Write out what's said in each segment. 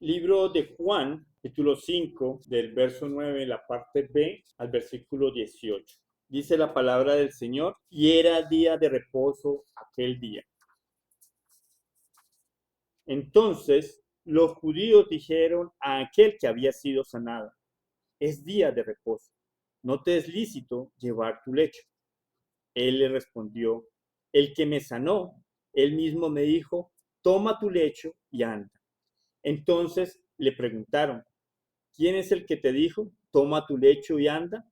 Libro de Juan, capítulo 5, del verso 9, la parte B, al versículo 18. Dice la palabra del Señor, y era día de reposo aquel día. Entonces los judíos dijeron a aquel que había sido sanado, es día de reposo, no te es lícito llevar tu lecho. Él le respondió, el que me sanó, él mismo me dijo, toma tu lecho y anda. Entonces le preguntaron, ¿quién es el que te dijo, toma tu lecho y anda?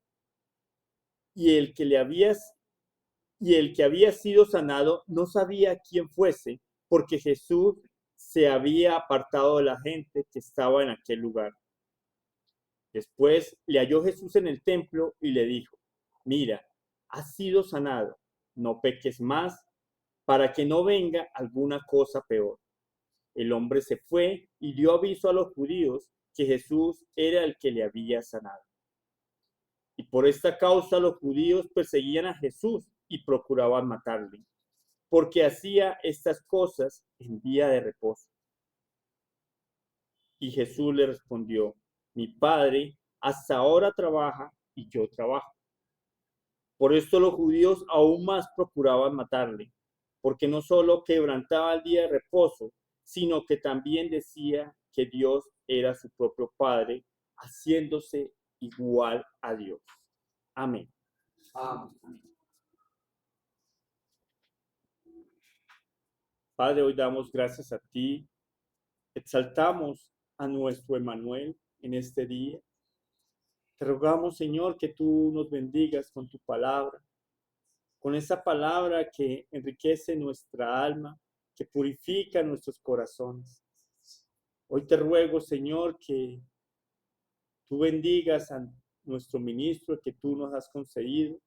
Y el que había sido sanado no sabía quién fuese, porque Jesús se había apartado de la gente que estaba en aquel lugar. Después le halló Jesús en el templo y le dijo, mira, has sido sanado, no peques más, para que no venga alguna cosa peor. El hombre se fue y dio aviso a los judíos que Jesús era el que le había sanado. Y por esta causa los judíos perseguían a Jesús y procuraban matarle, porque hacía estas cosas en día de reposo. Y Jesús le respondió, mi Padre hasta ahora trabaja y yo trabajo. Por esto los judíos aún más procuraban matarle, porque no solo quebrantaba el día de reposo, sino que también decía que Dios era su propio Padre, haciéndose igual a Dios. Amén. Amén. Padre, hoy damos gracias a ti, exaltamos a nuestro Emmanuel en este día. Te rogamos, Señor, que tú nos bendigas con tu palabra, con esa palabra que enriquece nuestra alma, que purifica nuestros corazones. Hoy te ruego, Señor, que tú bendigas a nuestro ministro que tú nos has concedido,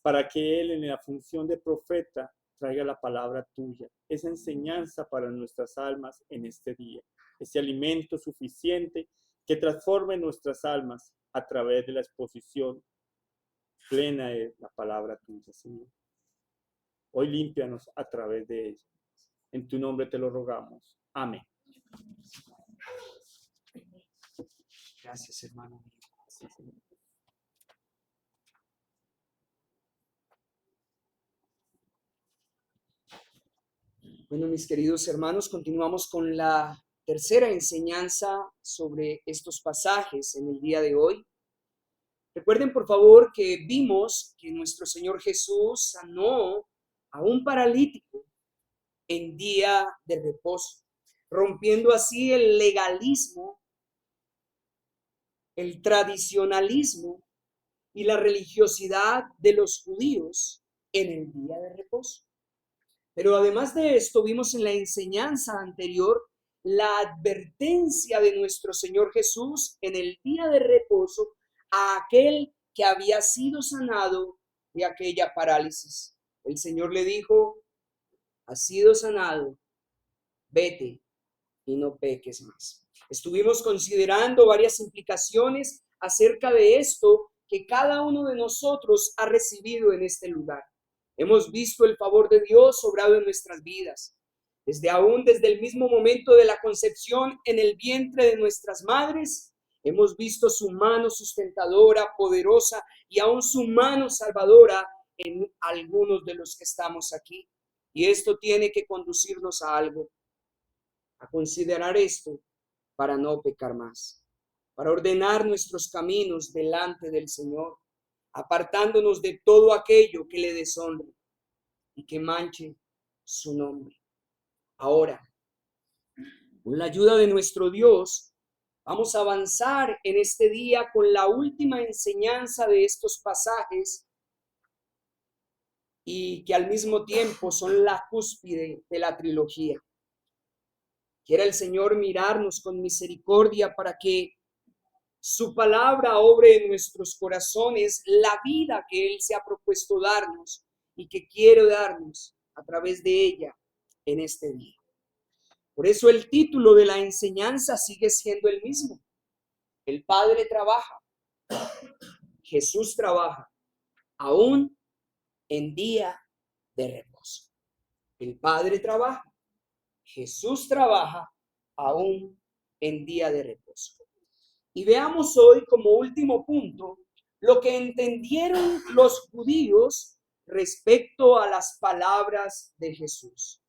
para que él en la función de profeta traiga la palabra tuya, esa enseñanza para nuestras almas en este día, ese alimento suficiente que transforme nuestras almas a través de la exposición plena de la palabra tuya, Señor. Hoy límpianos a través de ella. En tu nombre te lo rogamos. Amén. Gracias, hermano. Bueno, mis queridos hermanos, continuamos con la tercera enseñanza sobre estos pasajes en el día de hoy. Recuerden, por favor, que vimos que nuestro Señor Jesús sanó a un paralítico en día de reposo, rompiendo así el legalismo, el tradicionalismo y la religiosidad de los judíos en el día de reposo. Pero además de esto, vimos en la enseñanza anterior la advertencia de nuestro Señor Jesús en el día de reposo a aquel que había sido sanado de aquella parálisis. El Señor le dijo, has sido sanado, vete y no peques más. Estuvimos considerando varias implicaciones acerca de esto que cada uno de nosotros ha recibido en este lugar. Hemos visto el favor de Dios obrado en nuestras vidas. Desde el mismo momento de la concepción en el vientre de nuestras madres, hemos visto su mano sustentadora, poderosa y aún su mano salvadora en algunos de los que estamos aquí. Y esto tiene que conducirnos a algo, a considerar esto para no pecar más, para ordenar nuestros caminos delante del Señor, apartándonos de todo aquello que le deshonre y que manche su nombre. Ahora, con la ayuda de nuestro Dios, vamos a avanzar en este día con la última enseñanza de estos pasajes y que al mismo tiempo son la cúspide de la trilogía. Quiera el Señor mirarnos con misericordia para que su palabra obre en nuestros corazones la vida que Él se ha propuesto darnos y que quiere darnos a través de ella en este día. Por eso el título de la enseñanza sigue siendo el mismo. El Padre trabaja, Jesús trabaja, aún en día de reposo. El Padre trabaja, Jesús trabaja, aún en día de reposo. Y veamos hoy como último punto lo que entendieron los judíos respecto a las palabras de Jesús.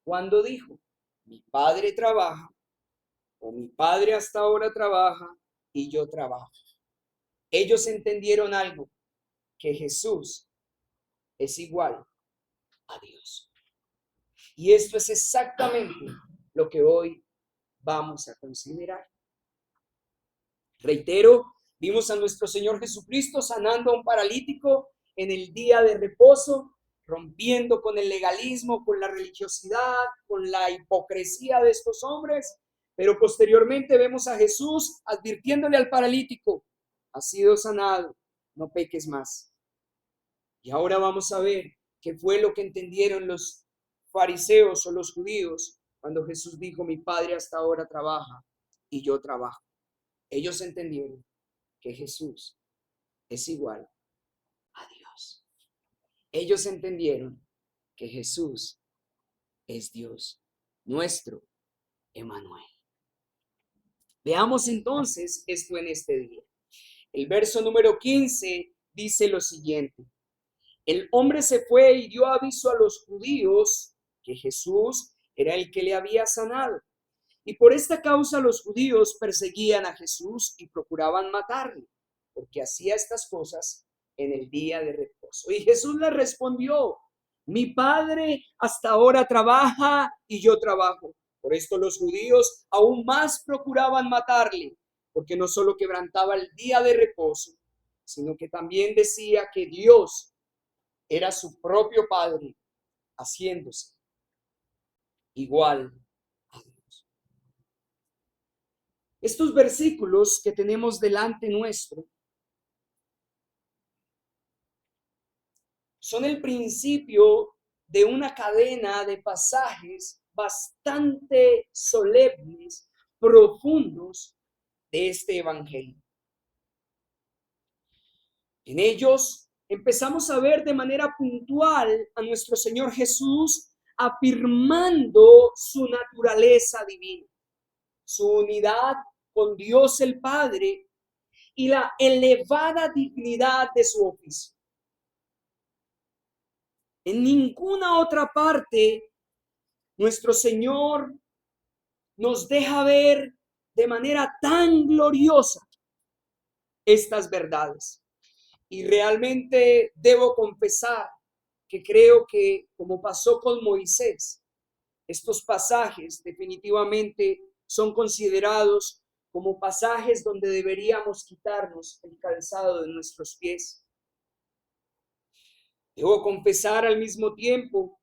Cuando dijo, mi padre trabaja, o mi padre hasta ahora trabaja y yo trabajo. Ellos entendieron algo, que Jesús es igual a Dios. Y esto es exactamente lo que hoy vamos a considerar. Reitero, vimos a nuestro Señor Jesucristo sanando a un paralítico en el día de reposo, rompiendo con el legalismo, con la religiosidad, con la hipocresía de estos hombres, pero posteriormente vemos a Jesús advirtiéndole al paralítico, has sido sanado, no peques más. Y ahora vamos a ver qué fue lo que entendieron los fariseos o los judíos cuando Jesús dijo, mi padre hasta ahora trabaja y yo trabajo. Ellos entendieron que Jesús es igual a Dios. Ellos entendieron que Jesús es Dios, nuestro Emmanuel. Veamos entonces esto en este día. El verso número 15 dice lo siguiente. El hombre se fue y dio aviso a los judíos que Jesús era el que le había sanado. Y por esta causa los judíos perseguían a Jesús y procuraban matarle, porque hacía estas cosas en el día de reposo. Y Jesús les respondió, mi padre hasta ahora trabaja y yo trabajo. Por esto los judíos aún más procuraban matarle, porque no solo quebrantaba el día de reposo, sino que también decía que Dios era su propio Padre, haciéndose igual a Dios. Estos versículos que tenemos delante nuestro son el principio de una cadena de pasajes bastante solemnes, profundos de este evangelio. En ellos empezamos a ver de manera puntual a nuestro Señor Jesús afirmando su naturaleza divina, su unidad con Dios el Padre y la elevada dignidad de su oficio. En ninguna otra parte nuestro Señor nos deja ver de manera tan gloriosa estas verdades. Y realmente debo confesar que creo que, como pasó con Moisés, estos pasajes definitivamente son considerados como pasajes donde deberíamos quitarnos el calzado de nuestros pies. Debo confesar al mismo tiempo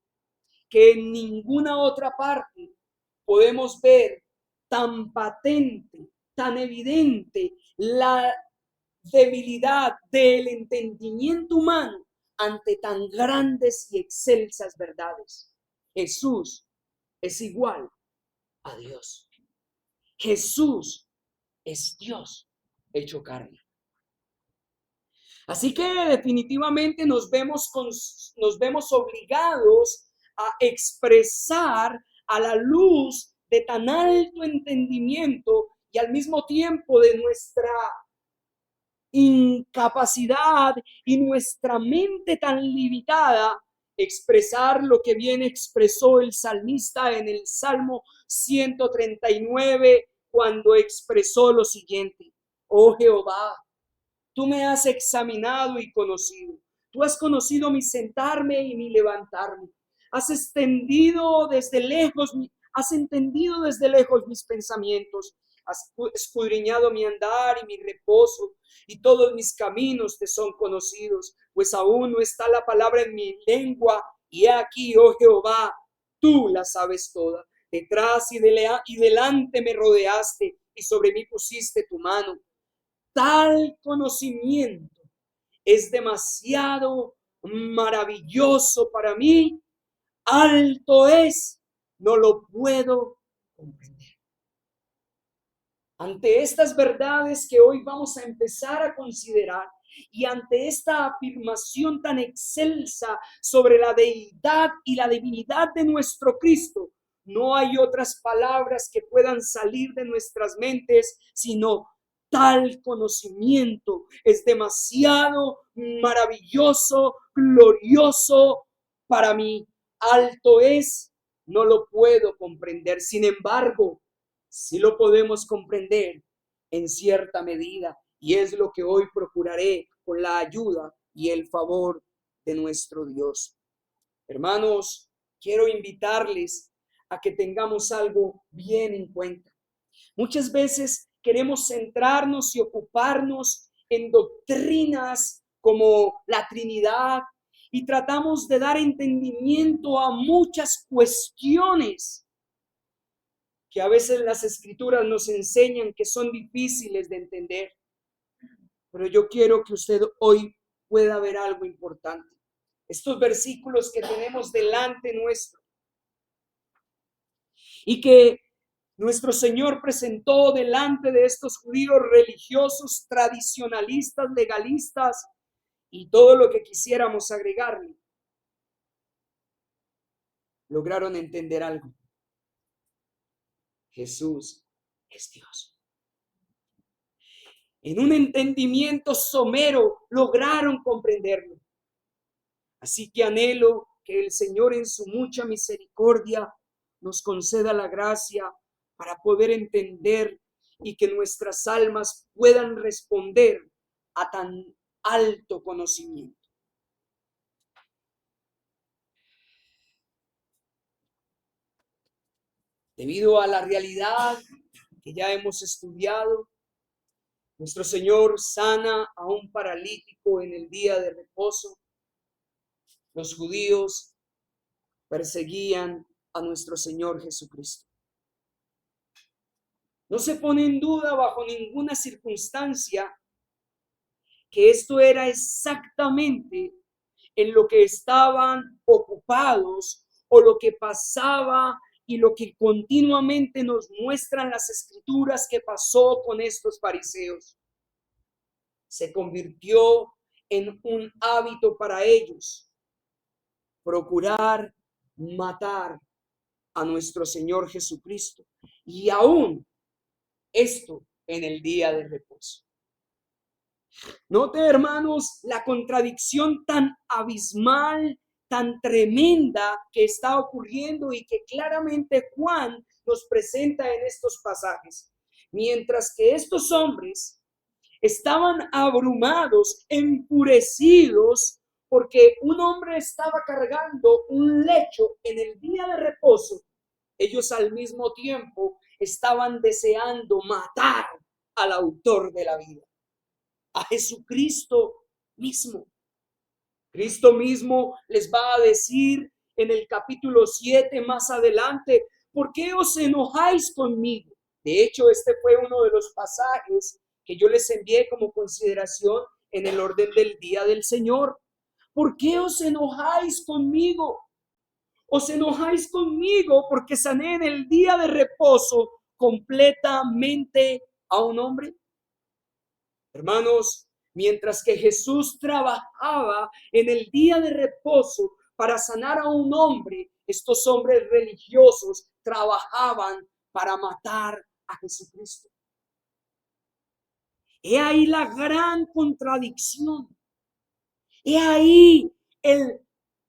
que en ninguna otra parte podemos ver tan patente, tan evidente la debilidad del entendimiento humano ante tan grandes y excelsas verdades. Jesús es igual a Dios. Jesús es Dios hecho carne. Así que definitivamente nos vemos obligados a expresar a la luz de tan alto entendimiento y al mismo tiempo de nuestra incapacidad y nuestra mente tan limitada, expresar lo que bien expresó el salmista en el Salmo 139 cuando expresó lo siguiente: oh Jehová, tú me has examinado y conocido. Tú has conocido mi sentarme y mi levantarme. Has entendido desde lejos mis pensamientos. Has escudriñado mi andar y mi reposo, y todos mis caminos te son conocidos, pues aún no está la palabra en mi lengua, y he aquí, oh Jehová, tú la sabes toda. Detrás y delante me rodeaste, y sobre mí pusiste tu mano. Tal conocimiento es demasiado maravilloso para mí, alto es, no lo puedo comprender. Ante estas verdades que hoy vamos a empezar a considerar y ante esta afirmación tan excelsa sobre la deidad y la divinidad de nuestro Cristo, no hay otras palabras que puedan salir de nuestras mentes, sino tal conocimiento es demasiado maravilloso, glorioso para mí. Alto es, no lo puedo comprender. Sin embargo, sí lo podemos comprender en cierta medida, y es lo que hoy procuraré con la ayuda y el favor de nuestro Dios. Hermanos, quiero invitarles a que tengamos algo bien en cuenta. Muchas veces queremos centrarnos y ocuparnos en doctrinas como la Trinidad y tratamos de dar entendimiento a muchas cuestiones que a veces las Escrituras nos enseñan que son difíciles de entender. Pero yo quiero que usted hoy pueda ver algo importante. Estos versículos que tenemos delante nuestro y que nuestro Señor presentó delante de estos judíos religiosos, tradicionalistas, legalistas y todo lo que quisiéramos agregarle, lograron entender algo. Jesús es Dios. En un entendimiento somero lograron comprenderlo. Así que anhelo que el Señor en su mucha misericordia nos conceda la gracia para poder entender y que nuestras almas puedan responder a tan alto conocimiento. Debido a la realidad que ya hemos estudiado, nuestro Señor sana a un paralítico en el día de reposo. Los judíos perseguían a nuestro Señor Jesucristo. No se pone en duda bajo ninguna circunstancia que esto era exactamente en lo que estaban ocupados o lo que pasaba y lo que continuamente nos muestran las Escrituras que pasó con estos fariseos. Se convirtió en un hábito para ellos procurar matar a nuestro Señor Jesucristo, y aún esto en el día de reposo. Note, hermanos, la contradicción tan abismal, tan tremenda que está ocurriendo y que claramente Juan nos presenta en estos pasajes. Mientras que estos hombres estaban abrumados, enfurecidos, porque un hombre estaba cargando un lecho en el día de reposo, ellos al mismo tiempo estaban deseando matar al autor de la vida, a Jesucristo mismo. Cristo mismo les va a decir en el capítulo 7 más adelante: ¿por qué os enojáis conmigo? De hecho, este fue uno de los pasajes que yo les envié como consideración en el orden del día del Señor. ¿Por qué os enojáis conmigo? Os enojáis conmigo porque sané en el día de reposo completamente a un hombre. Hermanos, mientras que Jesús trabajaba en el día de reposo para sanar a un hombre, estos hombres religiosos trabajaban para matar a Jesucristo. He ahí la gran contradicción. He ahí el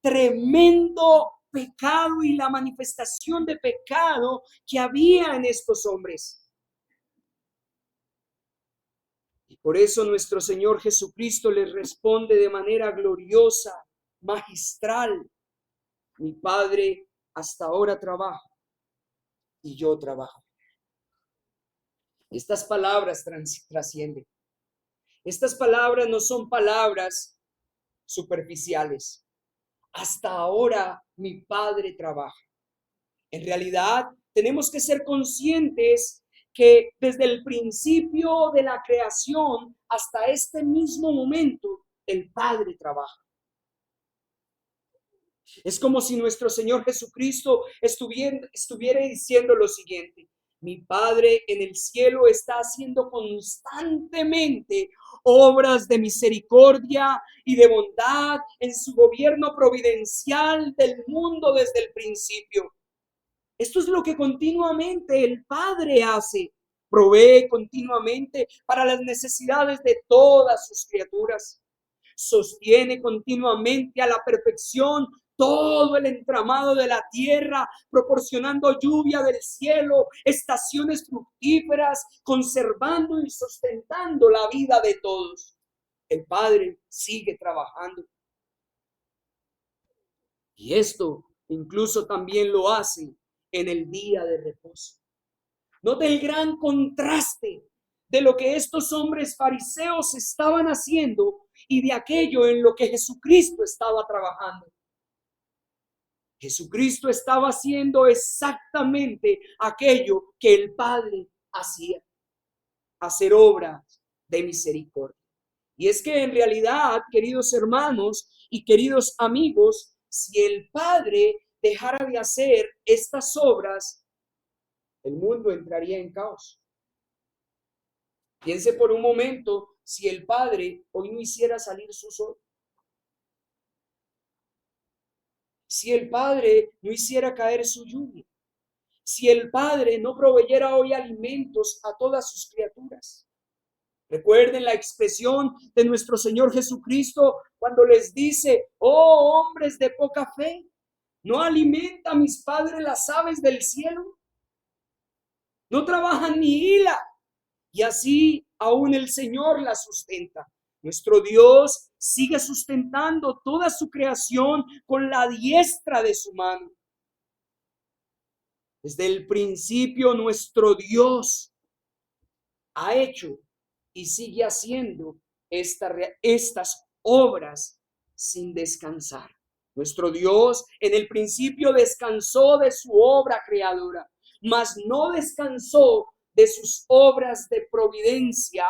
tremendo pecado y la manifestación de pecado que había en estos hombres. Y por eso nuestro Señor Jesucristo les responde de manera gloriosa, magistral: mi Padre hasta ahora trabaja y yo trabajo. Estas palabras trascienden. Estas palabras no son palabras superficiales. Hasta ahora mi Padre trabaja. En realidad, tenemos que ser conscientes que desde el principio de la creación hasta este mismo momento, el Padre trabaja. Es como si nuestro Señor Jesucristo estuviera diciendo lo siguiente: mi Padre en el cielo está haciendo constantemente obras de misericordia y de bondad en su gobierno providencial del mundo desde el principio. Esto es lo que continuamente el Padre hace. Provee continuamente para las necesidades de todas sus criaturas. Sostiene continuamente a la perfección todo el entramado de la tierra, proporcionando lluvia del cielo, estaciones fructíferas, conservando y sustentando la vida de todos. El Padre sigue trabajando. Y esto incluso también lo hace en el día de reposo. Note el gran contraste de lo que estos hombres fariseos estaban haciendo y de aquello en lo que Jesucristo estaba trabajando. Jesucristo estaba haciendo exactamente aquello que el Padre hacía, hacer obras de misericordia. Y es que en realidad, queridos hermanos y queridos amigos, si el Padre dejara de hacer estas obras, el mundo entraría en caos. Piense por un momento si el Padre hoy no hiciera salir su sol. Si el Padre no hiciera caer su lluvia. Si el Padre no proveyera hoy alimentos a todas sus criaturas. Recuerden la expresión de nuestro Señor Jesucristo cuando les dice: oh hombres de poca fe, ¿no alimenta a mis padres las aves del cielo? No trabajan ni hila, y así aún el Señor la sustenta. Nuestro Dios sigue sustentando toda su creación con la diestra de su mano. Desde el principio nuestro Dios ha hecho y sigue haciendo estas obras sin descansar. Nuestro Dios en el principio descansó de su obra creadora, mas no descansó de sus obras de providencia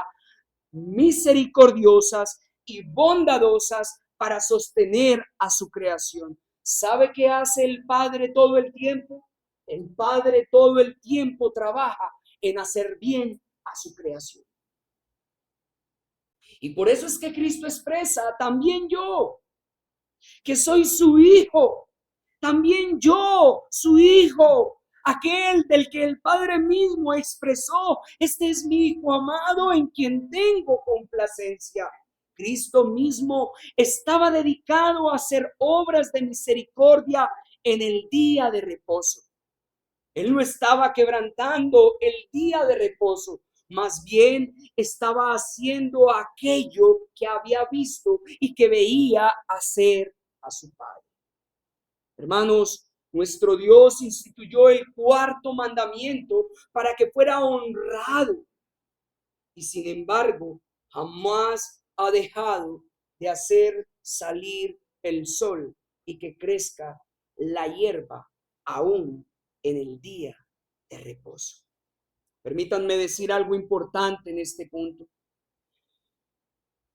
misericordiosas y bondadosas para sostener a su creación. ¿Sabe qué hace el Padre todo el tiempo? El Padre todo el tiempo trabaja en hacer bien a su creación. Y por eso es que Cristo expresa: también yo, que soy su hijo, también yo, su hijo, aquel del que el Padre mismo expresó: este es mi Hijo amado en quien tengo complacencia. Cristo mismo estaba dedicado a hacer obras de misericordia en el día de reposo. Él no estaba quebrantando el día de reposo, más bien estaba haciendo aquello que había visto y que veía hacer a su Padre. Hermanos, nuestro Dios instituyó el cuarto mandamiento para que fuera honrado, y sin embargo jamás ha dejado de hacer salir el sol y que crezca la hierba aún en el día de reposo. Permítanme decir algo importante en este punto.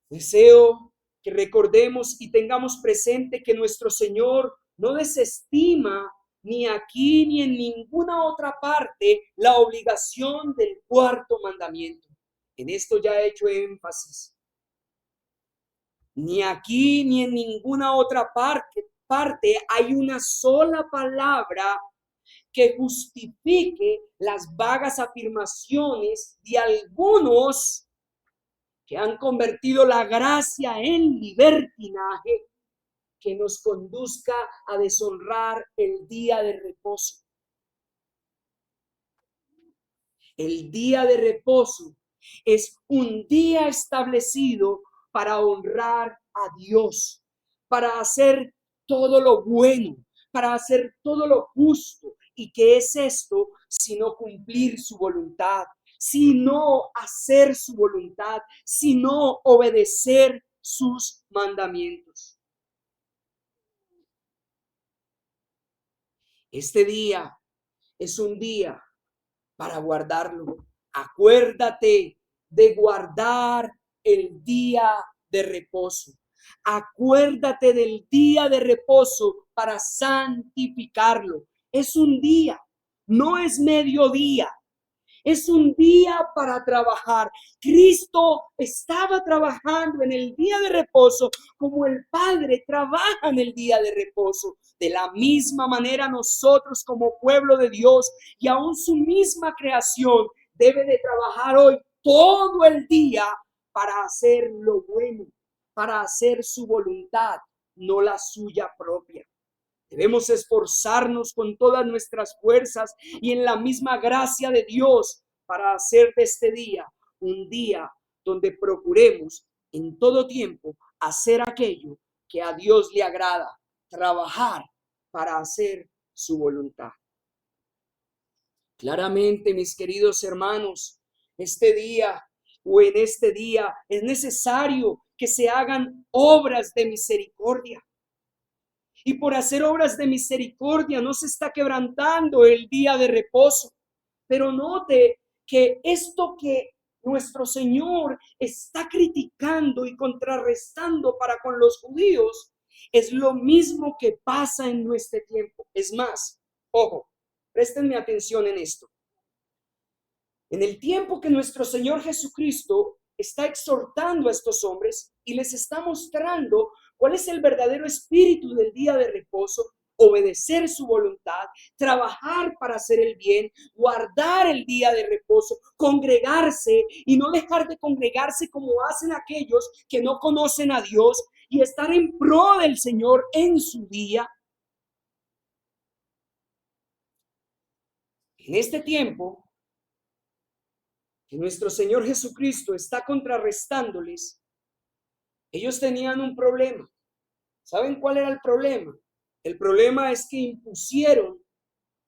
Deseo que recordemos y tengamos presente que nuestro Señor no desestima ni aquí ni en ninguna otra parte la obligación del cuarto mandamiento. En esto ya he hecho énfasis. Ni aquí ni en ninguna otra parte hay una sola palabra que justifique las vagas afirmaciones de algunos que han convertido la gracia en libertinaje que nos conduzca a deshonrar el día de reposo. El día de reposo es un día establecido para honrar a Dios, para hacer todo lo bueno, para hacer todo lo justo. ¿Y qué es esto sino cumplir su voluntad? Sino hacer su voluntad, sino obedecer sus mandamientos. Este día es un día para guardarlo. Acuérdate de guardar el día de reposo. Acuérdate del día de reposo para santificarlo. Es un día, no es mediodía. Es un día para trabajar. Cristo estaba trabajando en el día de reposo como el Padre trabaja en el día de reposo. De la misma manera nosotros como pueblo de Dios y aún su misma creación debe de trabajar hoy todo el día para hacer lo bueno, para hacer su voluntad, no la suya propia. Debemos esforzarnos con todas nuestras fuerzas y en la misma gracia de Dios para hacer de este día un día donde procuremos en todo tiempo hacer aquello que a Dios le agrada, trabajar para hacer su voluntad. Claramente, mis queridos hermanos, este día o en este día es necesario que se hagan obras de misericordia. Y por hacer obras de misericordia no se está quebrantando el día de reposo. Pero note que esto que nuestro Señor está criticando y contrarrestando para con los judíos es lo mismo que pasa en nuestro tiempo. Es más, ojo, préstenme atención en esto. En el tiempo que nuestro Señor Jesucristo está exhortando a estos hombres y les está mostrando cuál es el verdadero espíritu del día de reposo, obedecer su voluntad, trabajar para hacer el bien, guardar el día de reposo, congregarse y no dejar de congregarse como hacen aquellos que no conocen a Dios y estar en pro del Señor en su día. En este tiempo que nuestro Señor Jesucristo está contrarrestándoles, ellos tenían un problema. ¿Saben cuál era el problema? El problema es que impusieron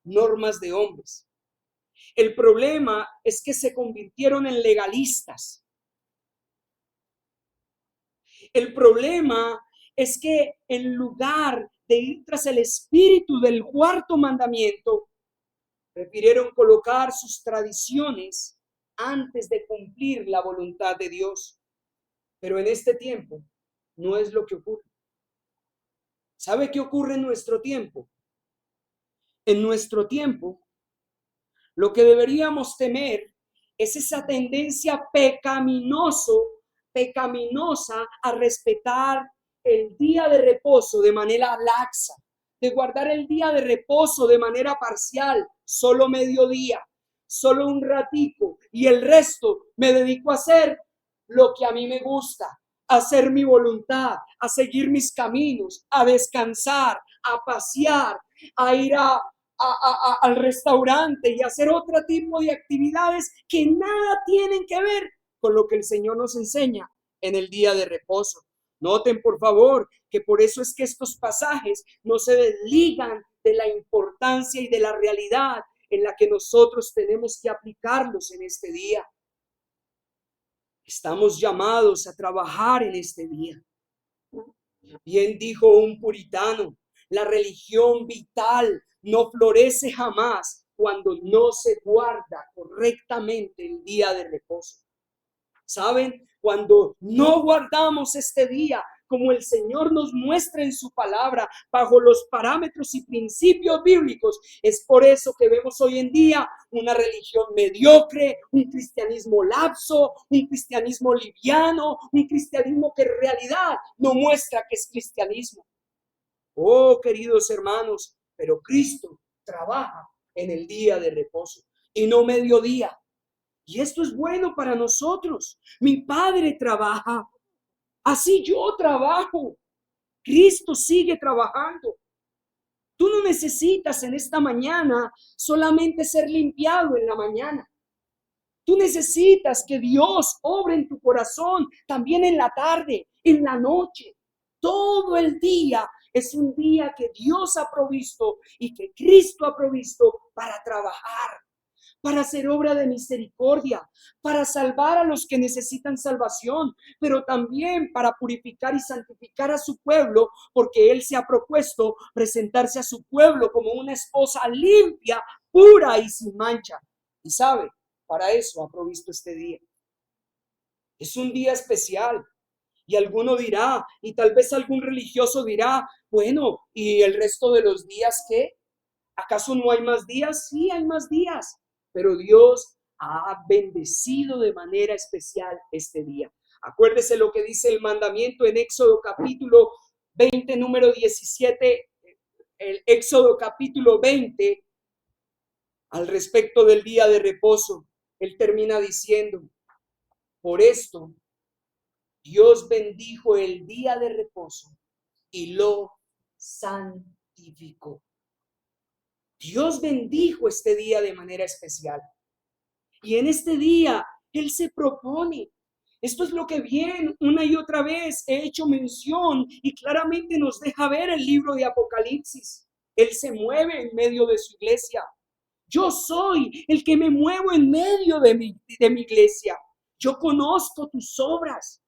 normas de hombres. El problema es que se convirtieron en legalistas. El problema es que en lugar de ir tras el espíritu del cuarto mandamiento, prefirieron colocar sus tradiciones antes de cumplir la voluntad de Dios. Pero en este tiempo no es lo que ocurre. ¿Sabe qué ocurre en nuestro tiempo? En nuestro tiempo, lo que deberíamos temer es esa tendencia pecaminosa a respetar el día de reposo de manera laxa, de guardar el día de reposo de manera parcial, solo mediodía, solo un ratico, y el resto me dedico a hacer lo que a mí me gusta, a hacer mi voluntad, a seguir mis caminos, a descansar, a pasear, a ir al restaurante y hacer otro tipo de actividades que nada tienen que ver con lo que el Señor nos enseña en el día de reposo. Noten, por favor, que por eso es que estos pasajes no se desligan de la importancia y de la realidad en la que nosotros tenemos que aplicarlos en este día. Estamos llamados a trabajar en este día. Bien dijo un puritano, la religión vital no florece jamás cuando no se guarda correctamente el día de reposo. ¿Saben? Cuando no guardamos este día como el Señor nos muestra en su palabra, bajo los parámetros y principios bíblicos, es por eso que vemos hoy en día una religión mediocre, un cristianismo lapso, un cristianismo liviano, un cristianismo que en realidad no muestra que es cristianismo. Oh, queridos hermanos, pero Cristo trabaja en el día de reposo y no mediodía. Y esto es bueno para nosotros. Mi Padre trabaja, así yo trabajo. Cristo sigue trabajando. Tú no necesitas en esta mañana solamente ser limpiado en la mañana. Tú necesitas que Dios obre en tu corazón también en la tarde, en la noche. Todo el día es un día que Dios ha provisto y que Cristo ha provisto para trabajar, para hacer obra de misericordia, para salvar a los que necesitan salvación, pero también para purificar y santificar a su pueblo, porque Él se ha propuesto presentarse a su pueblo como una esposa limpia, pura y sin mancha. Y sabe, para eso ha provisto este día. Es un día especial. Y alguno dirá, y tal vez algún religioso dirá, bueno, ¿y el resto de los días qué? ¿Acaso no hay más días? Sí, hay más días. Pero Dios ha bendecido de manera especial este día. Acuérdese lo que dice el mandamiento en Éxodo capítulo 20, número 17, el Éxodo capítulo 20, al respecto del día de reposo. Él termina diciendo, por esto Dios bendijo el día de reposo y lo santificó. Dios bendijo este día de manera especial. Y en este día Él se propone. Esto es lo que bien una y otra vez he hecho mención y claramente nos deja ver el libro de Apocalipsis. Él se mueve en medio de su iglesia. Yo soy el que me muevo en medio de mi iglesia. Yo conozco tus obras,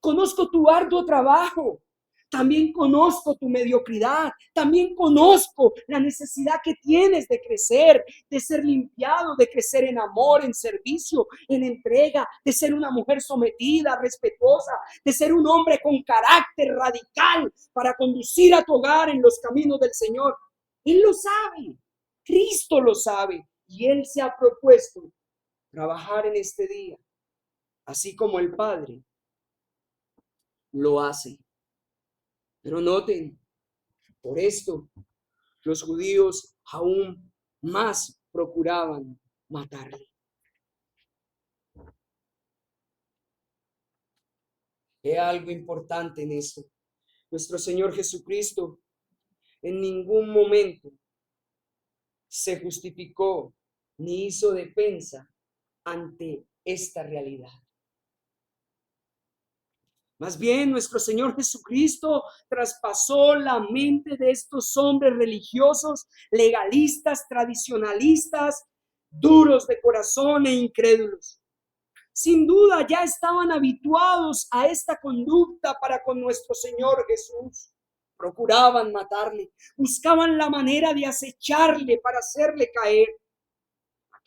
conozco tu arduo trabajo. También conozco tu mediocridad, también conozco la necesidad que tienes de crecer, de ser limpiado, de crecer en amor, en servicio, en entrega, de ser una mujer sometida, respetuosa, de ser un hombre con carácter radical para conducir a tu hogar en los caminos del Señor. Él lo sabe, Cristo lo sabe y Él se ha propuesto trabajar en este día, así como el Padre lo hace. Pero noten, por esto los judíos aún más procuraban matarle. Hay algo importante en esto. Nuestro Señor Jesucristo en ningún momento se justificó ni hizo defensa ante esta realidad. Más bien, nuestro Señor Jesucristo traspasó la mente de estos hombres religiosos, legalistas, tradicionalistas, duros de corazón e incrédulos. Sin duda ya estaban habituados a esta conducta para con nuestro Señor Jesús. Procuraban matarle, buscaban la manera de acecharle para hacerle caer.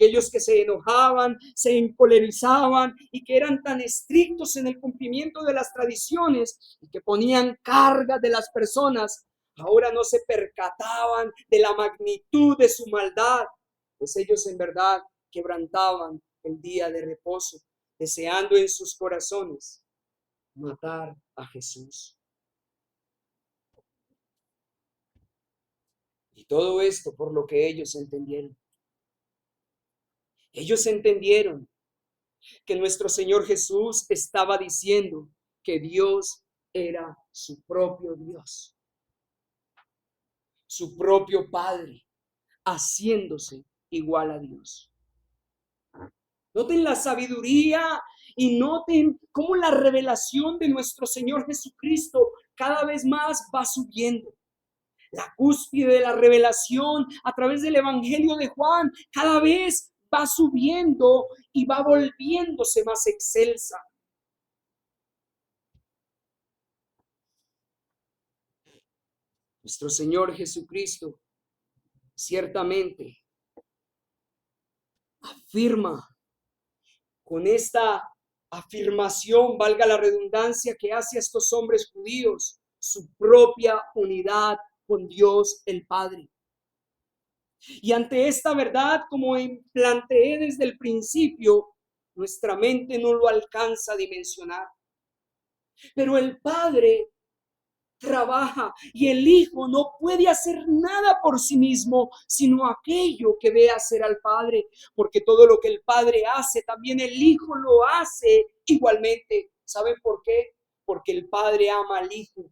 Aquellos que se enojaban, se encolerizaban y que eran tan estrictos en el cumplimiento de las tradiciones y que ponían carga de las personas, ahora no se percataban de la magnitud de su maldad, pues ellos en verdad quebrantaban el día de reposo, deseando en sus corazones matar a Jesús. Y todo esto por lo que ellos entendieron. Ellos entendieron que nuestro Señor Jesús estaba diciendo que Dios era su propio Dios, su propio Padre, haciéndose igual a Dios. Noten la sabiduría y noten cómo la revelación de nuestro Señor Jesucristo cada vez más va subiendo. La cúspide de la revelación a través del Evangelio de Juan cada vez va subiendo y va volviéndose más excelsa. Nuestro Señor Jesucristo ciertamente afirma con esta afirmación, valga la redundancia, que hace a estos hombres judíos su propia unidad con Dios el Padre. Y ante esta verdad, como planteé desde el principio, nuestra mente no lo alcanza a dimensionar. Pero el Padre trabaja y el Hijo no puede hacer nada por sí mismo, sino aquello que ve hacer al Padre, porque todo lo que el Padre hace, también el Hijo lo hace igualmente. ¿Saben por qué? Porque el Padre ama al Hijo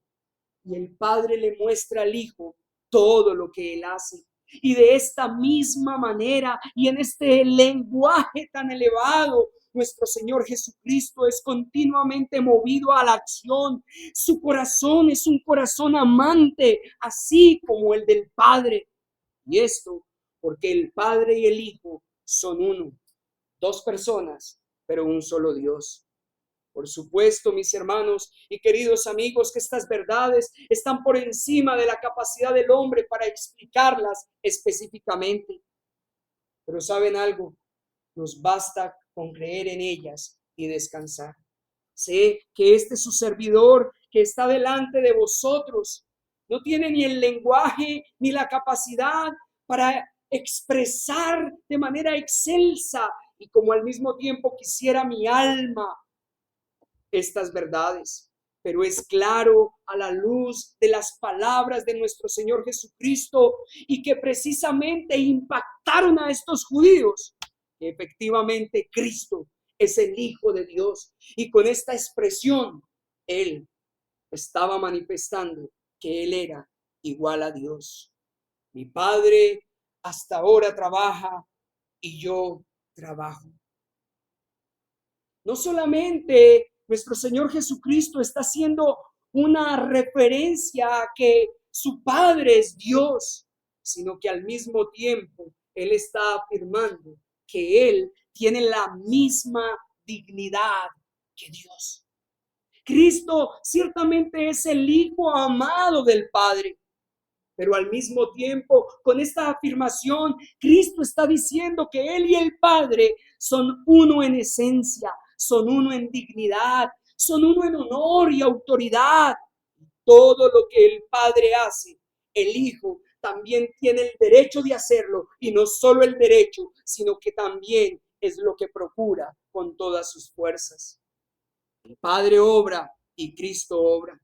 y el Padre le muestra al Hijo todo lo que Él hace. Y de esta misma manera y en este lenguaje tan elevado, nuestro Señor Jesucristo es continuamente movido a la acción. Su corazón es un corazón amante, así como el del Padre. Y esto porque el Padre y el Hijo son uno, dos personas, pero un solo Dios. Por supuesto, mis hermanos y queridos amigos, que estas verdades están por encima de la capacidad del hombre para explicarlas específicamente. Pero ¿saben algo? Nos basta con creer en ellas y descansar. Sé que este su servidor que está delante de vosotros no tiene ni el lenguaje ni la capacidad para expresar de manera excelsa y como al mismo tiempo quisiera mi alma estas verdades. Pero es claro a la luz de las palabras de nuestro Señor Jesucristo y que precisamente impactaron a estos judíos, que efectivamente Cristo es el Hijo de Dios. Y con esta expresión, Él estaba manifestando que Él era igual a Dios. Mi Padre hasta ahora trabaja y yo trabajo. No solamente nuestro Señor Jesucristo está haciendo una referencia a que su Padre es Dios, sino que al mismo tiempo Él está afirmando que Él tiene la misma dignidad que Dios. Cristo ciertamente es el Hijo amado del Padre, pero al mismo tiempo, con esta afirmación, Cristo está diciendo que Él y el Padre son uno en esencia, son uno en dignidad, son uno en honor y autoridad. Todo lo que el Padre hace, el Hijo también tiene el derecho de hacerlo, y no solo el derecho, sino que también es lo que procura con todas sus fuerzas. El Padre obra y Cristo obra.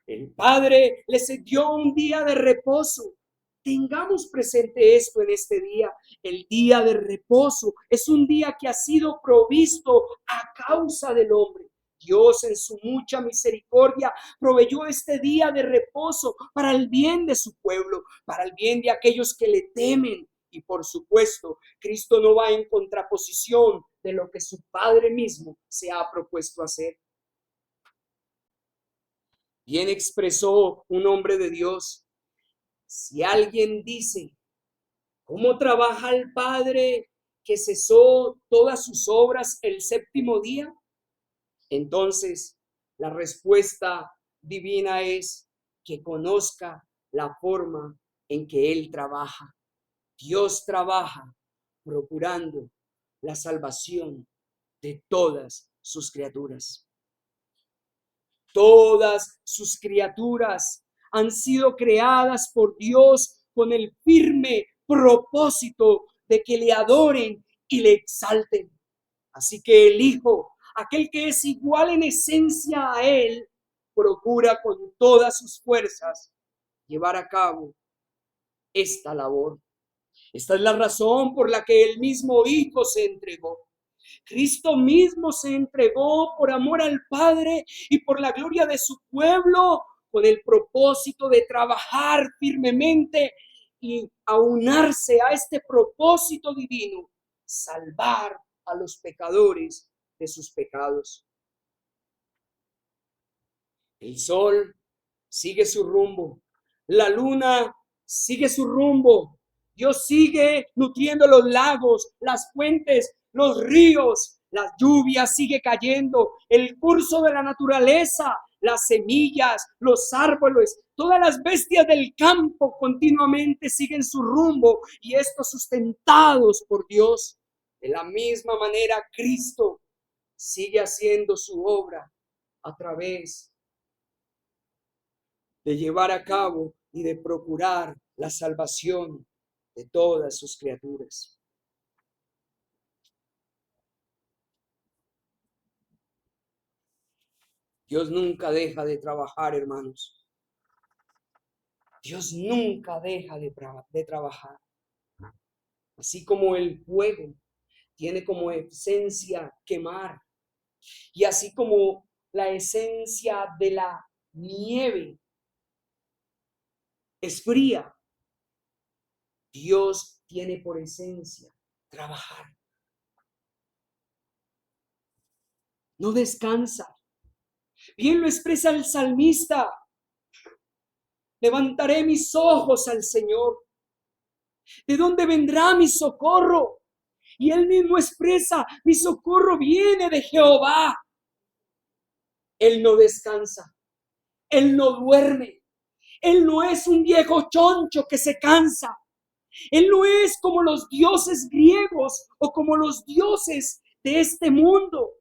El Padre les dio un día de reposo. Tengamos presente esto en este día. El día de reposo es un día que ha sido provisto a causa del hombre. Dios en su mucha misericordia proveyó este día de reposo para el bien de su pueblo, para el bien de aquellos que le temen. Y por supuesto, Cristo no va en contraposición de lo que su Padre mismo se ha propuesto hacer. Bien expresó un hombre de Dios: si alguien dice, ¿cómo trabaja el Padre que cesó todas sus obras el séptimo día? Entonces, la respuesta divina es que conozca la forma en que Él trabaja. Dios trabaja procurando la salvación de todas sus criaturas. Todas sus criaturas han sido creadas por Dios con el firme propósito de que le adoren y le exalten. Así que el Hijo, aquel que es igual en esencia a Él, procura con todas sus fuerzas llevar a cabo esta labor. Esta es la razón por la que el mismo Hijo se entregó. Cristo mismo se entregó por amor al Padre y por la gloria de su pueblo, con el propósito de trabajar firmemente y aunarse a este propósito divino, salvar a los pecadores de sus pecados. El sol sigue su rumbo, la luna sigue su rumbo, Dios sigue nutriendo los lagos, las fuentes, los ríos, las lluvias sigue cayendo, el curso de la naturaleza, las semillas, los árboles, todas las bestias del campo continuamente siguen su rumbo, y estos sustentados por Dios. De la misma manera, Cristo sigue haciendo su obra a través de llevar a cabo y de procurar la salvación de todas sus criaturas. Dios nunca deja de trabajar, hermanos. Dios nunca deja de trabajar. Así como el fuego tiene como esencia quemar, y así como la esencia de la nieve es fría, Dios tiene por esencia trabajar. No descansa. Bien lo expresa el salmista: levantaré mis ojos al Señor. ¿De dónde vendrá mi socorro? Y él mismo expresa: mi socorro viene de Jehová. Él no descansa, él no duerme, él no es un viejo choncho que se cansa. Él no es como los dioses griegos o como los dioses de este mundo,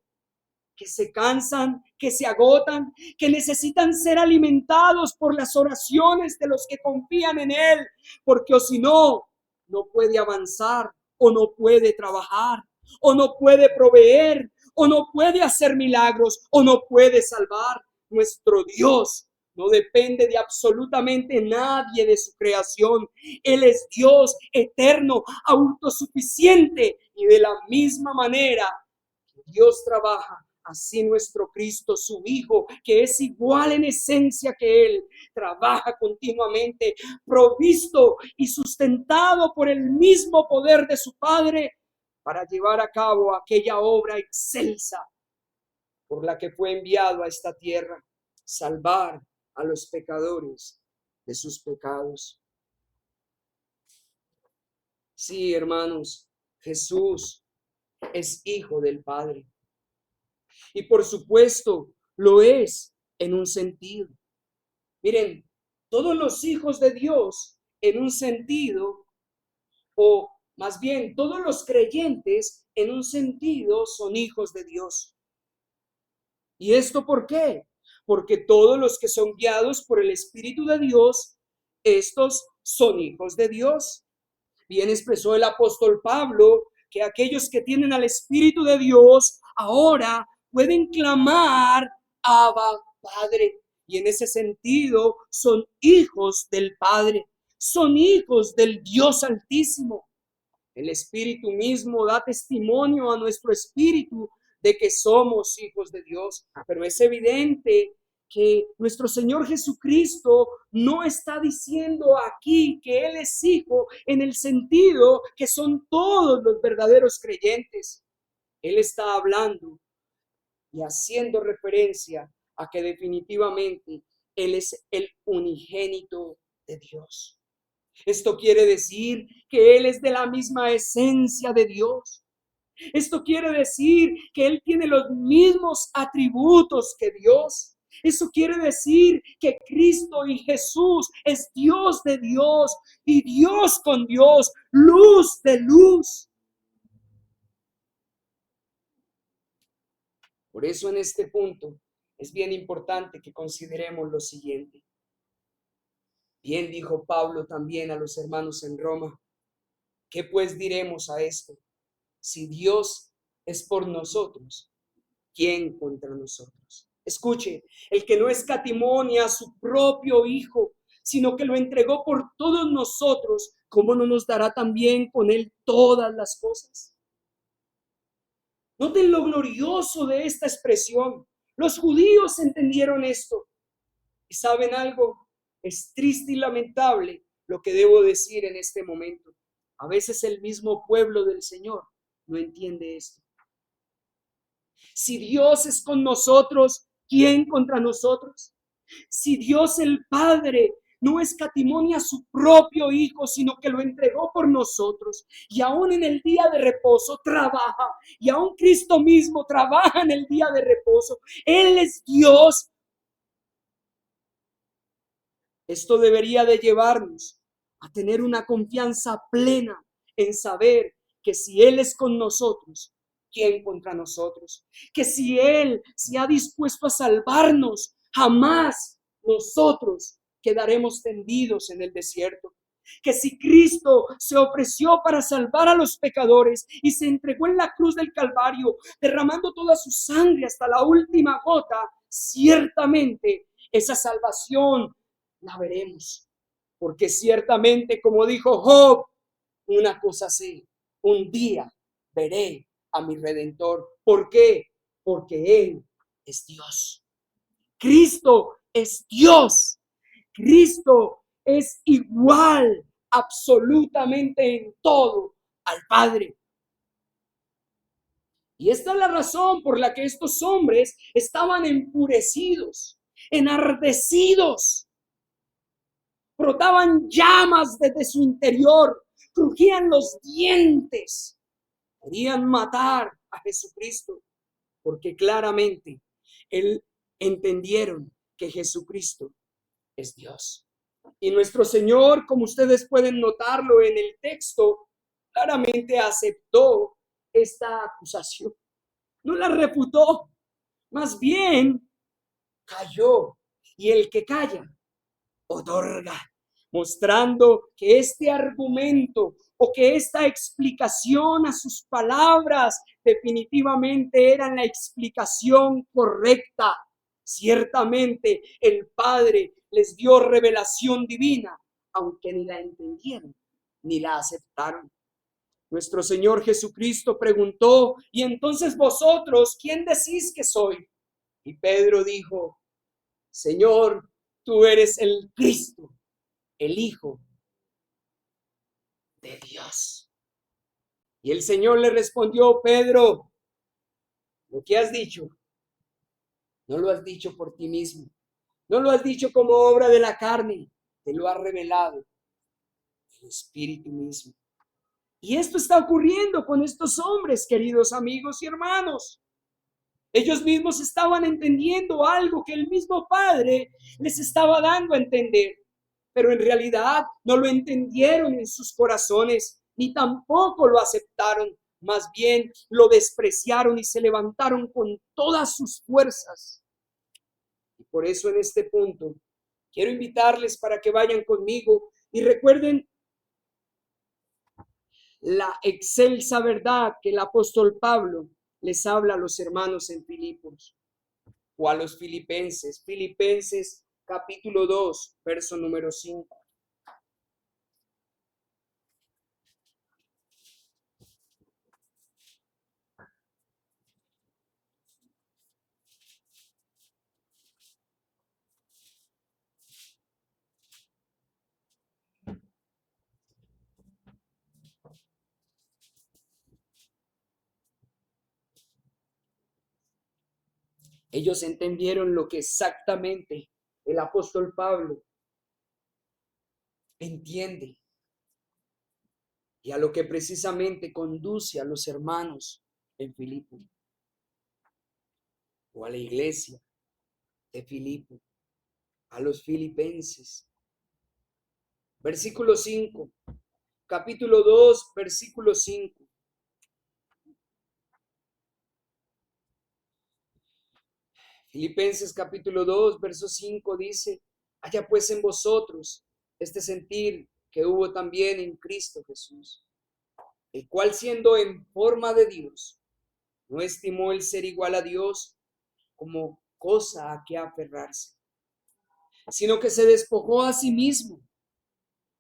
que se cansan, que se agotan, que necesitan ser alimentados por las oraciones de los que confían en Él, porque o si no, no puede avanzar o no puede trabajar. o no puede proveer, o no puede hacer milagros, o no puede salvar. Nuestro Dios no depende de absolutamente nadie de su creación. Él es Dios eterno, autosuficiente, y de la misma manera que Dios trabaja, así nuestro Cristo, su Hijo, que es igual en esencia que Él, trabaja continuamente, provisto y sustentado por el mismo poder de su Padre, para llevar a cabo aquella obra excelsa por la que fue enviado a esta tierra, salvar a los pecadores de sus pecados. Sí, hermanos, Jesús es hijo del Padre. Y por supuesto, lo es en un sentido. Miren, todos los hijos de Dios, en un sentido, o más bien, todos los creyentes, en un sentido, son hijos de Dios. ¿Y esto por qué? Porque todos los que son guiados por el Espíritu de Dios, estos son hijos de Dios. Bien expresó el apóstol Pablo que aquellos que tienen al Espíritu de Dios ahora pueden clamar Abba, Padre. Y en ese sentido son hijos del Padre, son hijos del Dios Altísimo. El Espíritu mismo da testimonio a nuestro espíritu de que somos hijos de Dios, pero es evidente que nuestro Señor Jesucristo no está diciendo aquí que Él es hijo en el sentido que son todos los verdaderos creyentes. Él está hablando y haciendo referencia a que definitivamente Él es el unigénito de Dios. Esto quiere decir que Él es de la misma esencia de Dios. Esto quiere decir que Él tiene los mismos atributos que Dios. Eso quiere decir que Cristo y Jesús es Dios de Dios y Dios con Dios, luz de luz. Por eso en este punto es bien importante que consideremos lo siguiente. Bien dijo Pablo también a los hermanos en Roma. ¿Qué pues diremos a esto? Si Dios es por nosotros, ¿quién contra nosotros? Escuche, el que no escatimó ni a su propio Hijo, sino que lo entregó por todos nosotros, ¿cómo no nos dará también con Él todas las cosas? Noten lo glorioso de esta expresión. Los judíos entendieron esto. ¿Y saben algo? Es triste y lamentable lo que debo decir en este momento. A veces el mismo pueblo del Señor no entiende esto. Si Dios es con nosotros, ¿quién contra nosotros? Si Dios el Padre no escatimó ni a su propio Hijo, sino que lo entregó por nosotros, y aún en el día de reposo trabaja, y aún Cristo mismo trabaja en el día de reposo. Él es Dios. Esto debería de llevarnos a tener una confianza plena en saber que si Él es con nosotros, ¿quién contra nosotros? Que si Él se ha dispuesto a salvarnos, jamás nosotros quedaremos tendidos en el desierto. Que si Cristo se ofreció para salvar a los pecadores y se entregó en la cruz del Calvario, derramando toda su sangre hasta la última gota, ciertamente esa salvación la veremos. Porque ciertamente, como dijo Job, una cosa sé, un día veré a mi Redentor. ¿Por qué? Porque Él es Dios. Cristo es Dios. Cristo es igual absolutamente en todo al Padre. Y esta es la razón por la que estos hombres estaban enfurecidos, enardecidos, brotaban llamas desde su interior, crujían los dientes, querían matar a Jesucristo, porque claramente entendieron que Jesucristo es Dios. Y nuestro Señor, como ustedes pueden notarlo en el texto, claramente aceptó esta acusación. No la refutó, más bien calló. Y el que calla, otorga. mostrando que este argumento o que esta explicación a sus palabras definitivamente era la explicación correcta. Ciertamente el Padre les dio revelación divina, aunque ni la entendieron ni la aceptaron. Nuestro Señor Jesucristo preguntó: ¿y entonces vosotros quién decís que soy? Y Pedro dijo: Señor, tú eres el Cristo, el Hijo de Dios. Y el Señor le respondió: Pedro, lo que has dicho, no lo has dicho por ti mismo, no lo has dicho como obra de la carne, te lo ha revelado el Espíritu mismo. Y esto está ocurriendo con estos hombres, queridos amigos y hermanos. Ellos mismos estaban entendiendo algo que el mismo Padre les estaba dando a entender, pero en realidad no lo entendieron en sus corazones, ni tampoco lo aceptaron. Más bien lo despreciaron y se levantaron con todas sus fuerzas. Y por eso en este punto quiero invitarles para que vayan conmigo y recuerden la excelsa verdad que el apóstol Pablo les habla a los hermanos en Filipos o a los filipenses. Filipenses capítulo 2, verso número 5. Ellos entendieron lo que exactamente el apóstol Pablo entiende y a lo que precisamente conduce a los hermanos en Filipo o a la iglesia de Filipo, a los filipenses. Versículo 5, capítulo 2, versículo 5. Filipenses capítulo 2, verso 5 dice: haya pues en vosotros este sentir que hubo también en Cristo Jesús, el cual siendo en forma de Dios, no estimó el ser igual a Dios como cosa a que aferrarse, sino que se despojó a sí mismo,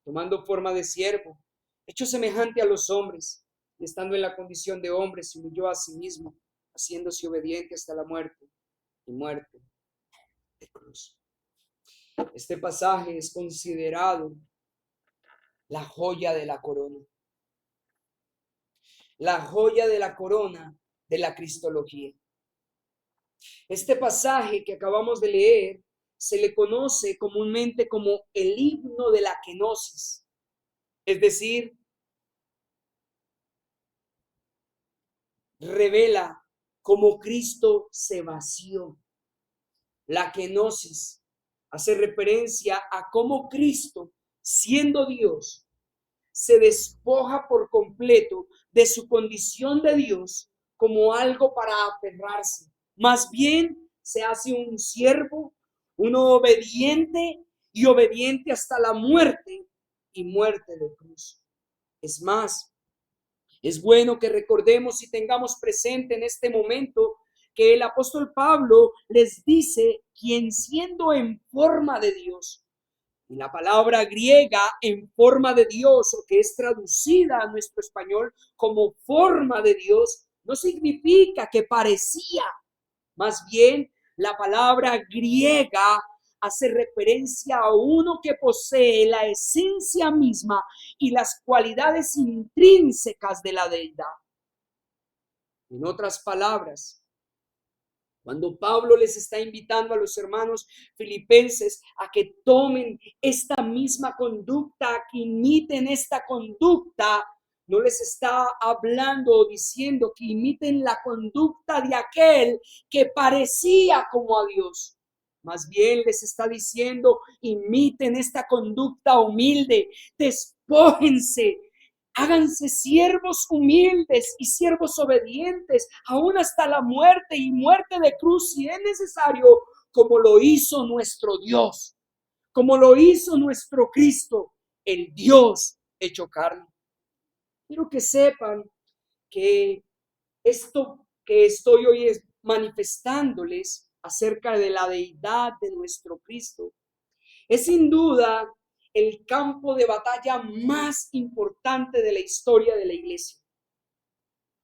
tomando forma de siervo, hecho semejante a los hombres, y estando en la condición de hombre, se humilló a sí mismo, haciéndose obediente hasta la muerte y muerte de cruz. Este pasaje es considerado la joya de la corona. La joya de la corona de la cristología. Este pasaje que acabamos de leer se le conoce comúnmente como el himno de la kenosis. Es decir, revela cómo Cristo se vació. La kenosis hace referencia a cómo Cristo, siendo Dios, se despoja por completo de su condición de Dios como algo para aferrarse. Más bien se hace un siervo, uno obediente y obediente hasta la muerte y muerte de cruz. Es más, es bueno que recordemos y tengamos presente en este momento que el apóstol Pablo les dice: quien siendo en forma de Dios. Y la palabra griega en forma de Dios, o que es traducida a nuestro español como forma de Dios, no significa que parecía. Más bien, la palabra griega hace referencia a uno que posee la esencia misma y las cualidades intrínsecas de la deidad. En otras palabras, cuando Pablo les está invitando a los hermanos filipenses a que tomen esta misma conducta, a que imiten esta conducta, no les está hablando o diciendo que imiten la conducta de aquel que parecía como a Dios. Más bien les está diciendo: imiten esta conducta humilde, despójense, háganse siervos humildes y siervos obedientes, aún hasta la muerte y muerte de cruz, si es necesario, como lo hizo nuestro Dios. como lo hizo nuestro Cristo, el Dios hecho carne. Quiero que sepan que esto que estoy hoy manifestándoles acerca de la deidad de nuestro Cristo es sin duda el campo de batalla más importante de la historia de la iglesia.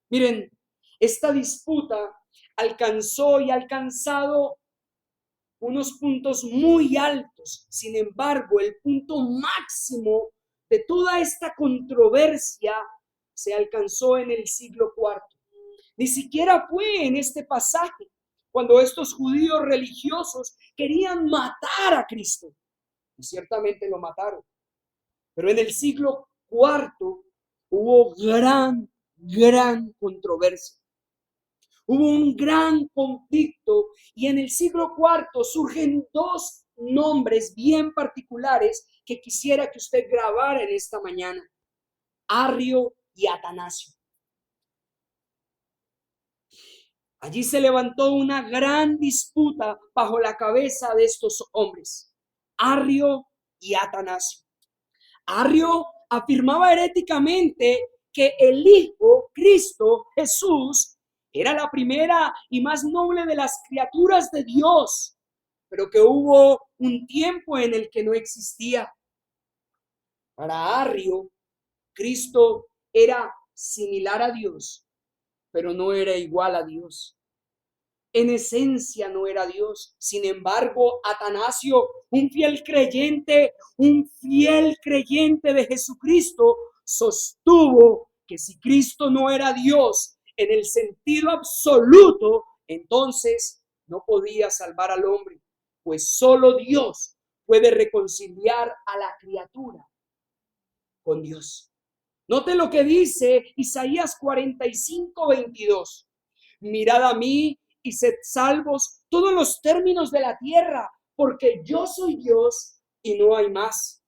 Miren, esta disputa alcanzó y ha alcanzado unos puntos muy altos. Sin embargo, el punto máximo de toda esta controversia se alcanzó en el siglo IV. Ni siquiera fue en este pasaje cuando estos judíos religiosos querían matar a Cristo. Y ciertamente lo mataron. Pero en el siglo IV hubo gran controversia. Hubo un gran conflicto y en el siglo IV surgen dos nombres bien particulares que quisiera que usted grabara en esta mañana: Arrio y Atanasio. Allí se levantó una gran disputa bajo la cabeza de estos hombres, Arrio y Atanasio. Arrio afirmaba heréticamente que el Hijo, Cristo, Jesús, era la primera y más noble de las criaturas de Dios, pero que hubo un tiempo en el que no existía. Para Arrio, Cristo era similar a Dios, pero no era igual a Dios. En esencia no era Dios. Sin embargo, Atanasio, un fiel creyente de Jesucristo, sostuvo que si Cristo no era Dios en el sentido absoluto, entonces no podía salvar al hombre, pues solo Dios puede reconciliar a la criatura con Dios. Note lo que dice Isaías 45:22. Mirad a mí y sed salvos todos los términos de la tierra, porque yo soy Dios y no hay más.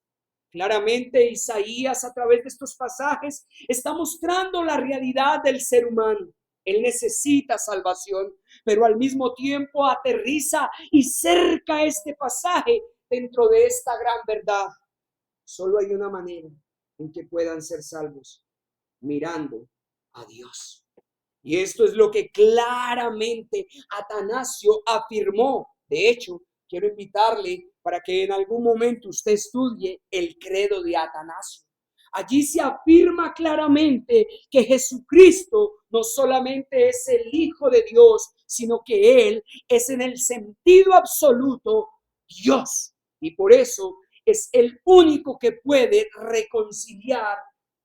Claramente Isaías, a través de estos pasajes, está mostrando la realidad del ser humano. Él necesita salvación, pero al mismo tiempo aterriza y cerca este pasaje dentro de esta gran verdad. Solo hay una manera en que puedan ser salvos: mirando a Dios. Y esto es lo que claramente Atanasio afirmó. De hecho, quiero invitarle para que en algún momento usted estudie el credo de Atanasio. Allí se afirma claramente que Jesucristo no solamente es el Hijo de Dios, sino que Él es en el sentido absoluto Dios. Y por eso es el único que puede reconciliar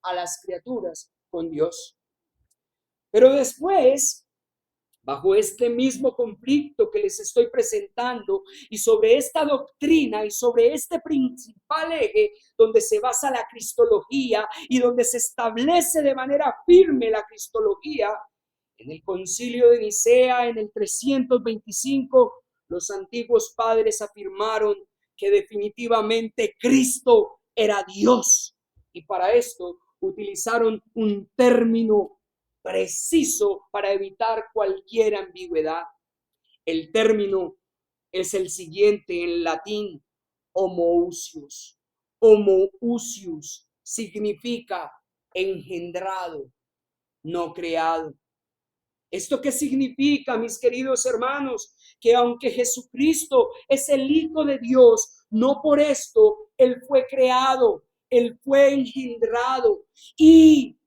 a las criaturas con Dios. Pero después, bajo este mismo conflicto que les estoy presentando y sobre esta doctrina y sobre este principal eje donde se basa la cristología y donde se establece de manera firme la cristología, en el concilio de Nicea en el 325, los antiguos padres afirmaron que definitivamente Cristo era Dios, y para esto utilizaron un término preciso para evitar cualquier ambigüedad. El término es el siguiente en latín: homoousios. Homoousios significa engendrado, no creado. ¿Esto qué significa, mis queridos hermanos? Que aunque Jesucristo es el Hijo de Dios, no por esto Él fue creado, Él fue engendrado. Y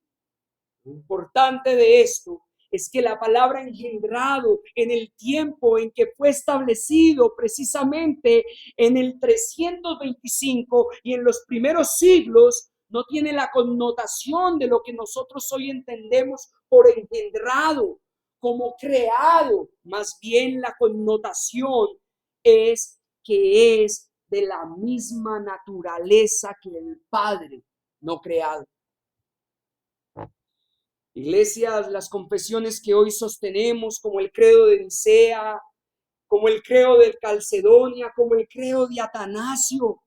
lo importante de esto es que la palabra engendrado en el tiempo en que fue establecido, precisamente en el 325 y en los primeros siglos, no tiene la connotación de lo que nosotros hoy entendemos por engendrado, como creado. Más bien la connotación es que es de la misma naturaleza que el Padre, no creado. Iglesias, las confesiones que hoy sostenemos, como el credo de Nicea, como el credo de Calcedonia, como el credo de Atanasio,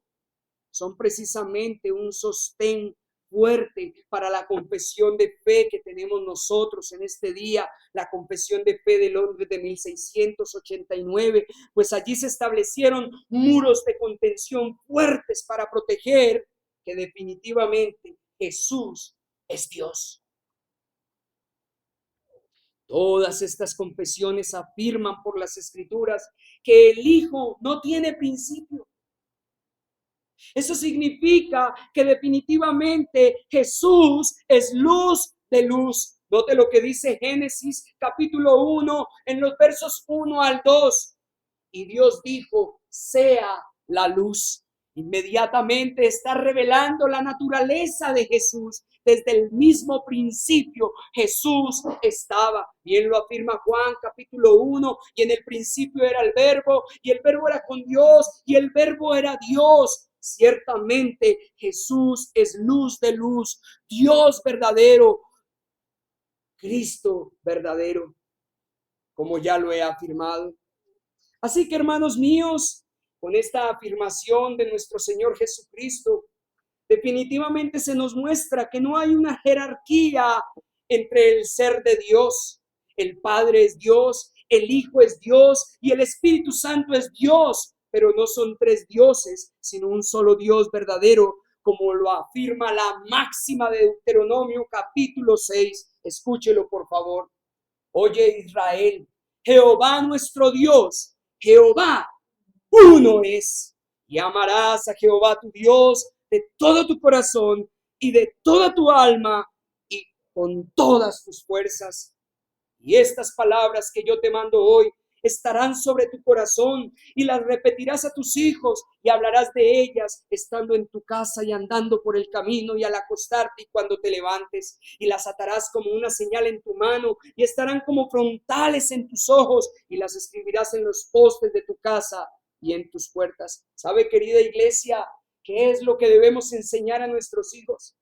son precisamente un sostén fuerte para la confesión de fe que tenemos nosotros en este día, la confesión de fe de Londres de 1689, pues allí se establecieron muros de contención fuertes para proteger que definitivamente Jesús es Dios. Todas estas confesiones afirman por las Escrituras que el Hijo no tiene principio. Eso significa que definitivamente Jesús es luz de luz. Note lo que dice Génesis capítulo 1 en los versos 1 al 2. Y Dios dijo, sea la luz. Inmediatamente está revelando la naturaleza de Jesús. Desde el mismo principio Jesús estaba. Bien lo afirma Juan capítulo 1. Y en el principio era el verbo, y el verbo era con Dios, y el verbo era Dios. Ciertamente Jesús es luz de luz, Dios verdadero, Cristo verdadero, como ya lo he afirmado. Así que, hermanos míos, con esta afirmación de nuestro Señor Jesucristo, definitivamente se nos muestra que no hay una jerarquía entre el ser de Dios. El Padre es Dios, el Hijo es Dios y el Espíritu Santo es Dios, pero no son tres dioses, sino un solo Dios verdadero, como lo afirma la máxima de Deuteronomio capítulo 6. Escúchelo, por favor. Oye, Israel, Jehová nuestro Dios, Jehová uno es, y amarás a Jehová tu Dios de todo tu corazón y de toda tu alma y con todas tus fuerzas. Y estas palabras que yo te mando hoy estarán sobre tu corazón y las repetirás a tus hijos y hablarás de ellas estando en tu casa y andando por el camino y al acostarte y cuando te levantes, y las atarás como una señal en tu mano y estarán como frontales en tus ojos y las escribirás en los postes de tu casa y en tus puertas. ¿Sabe, querida iglesia, qué es lo que debemos enseñar a nuestros hijos?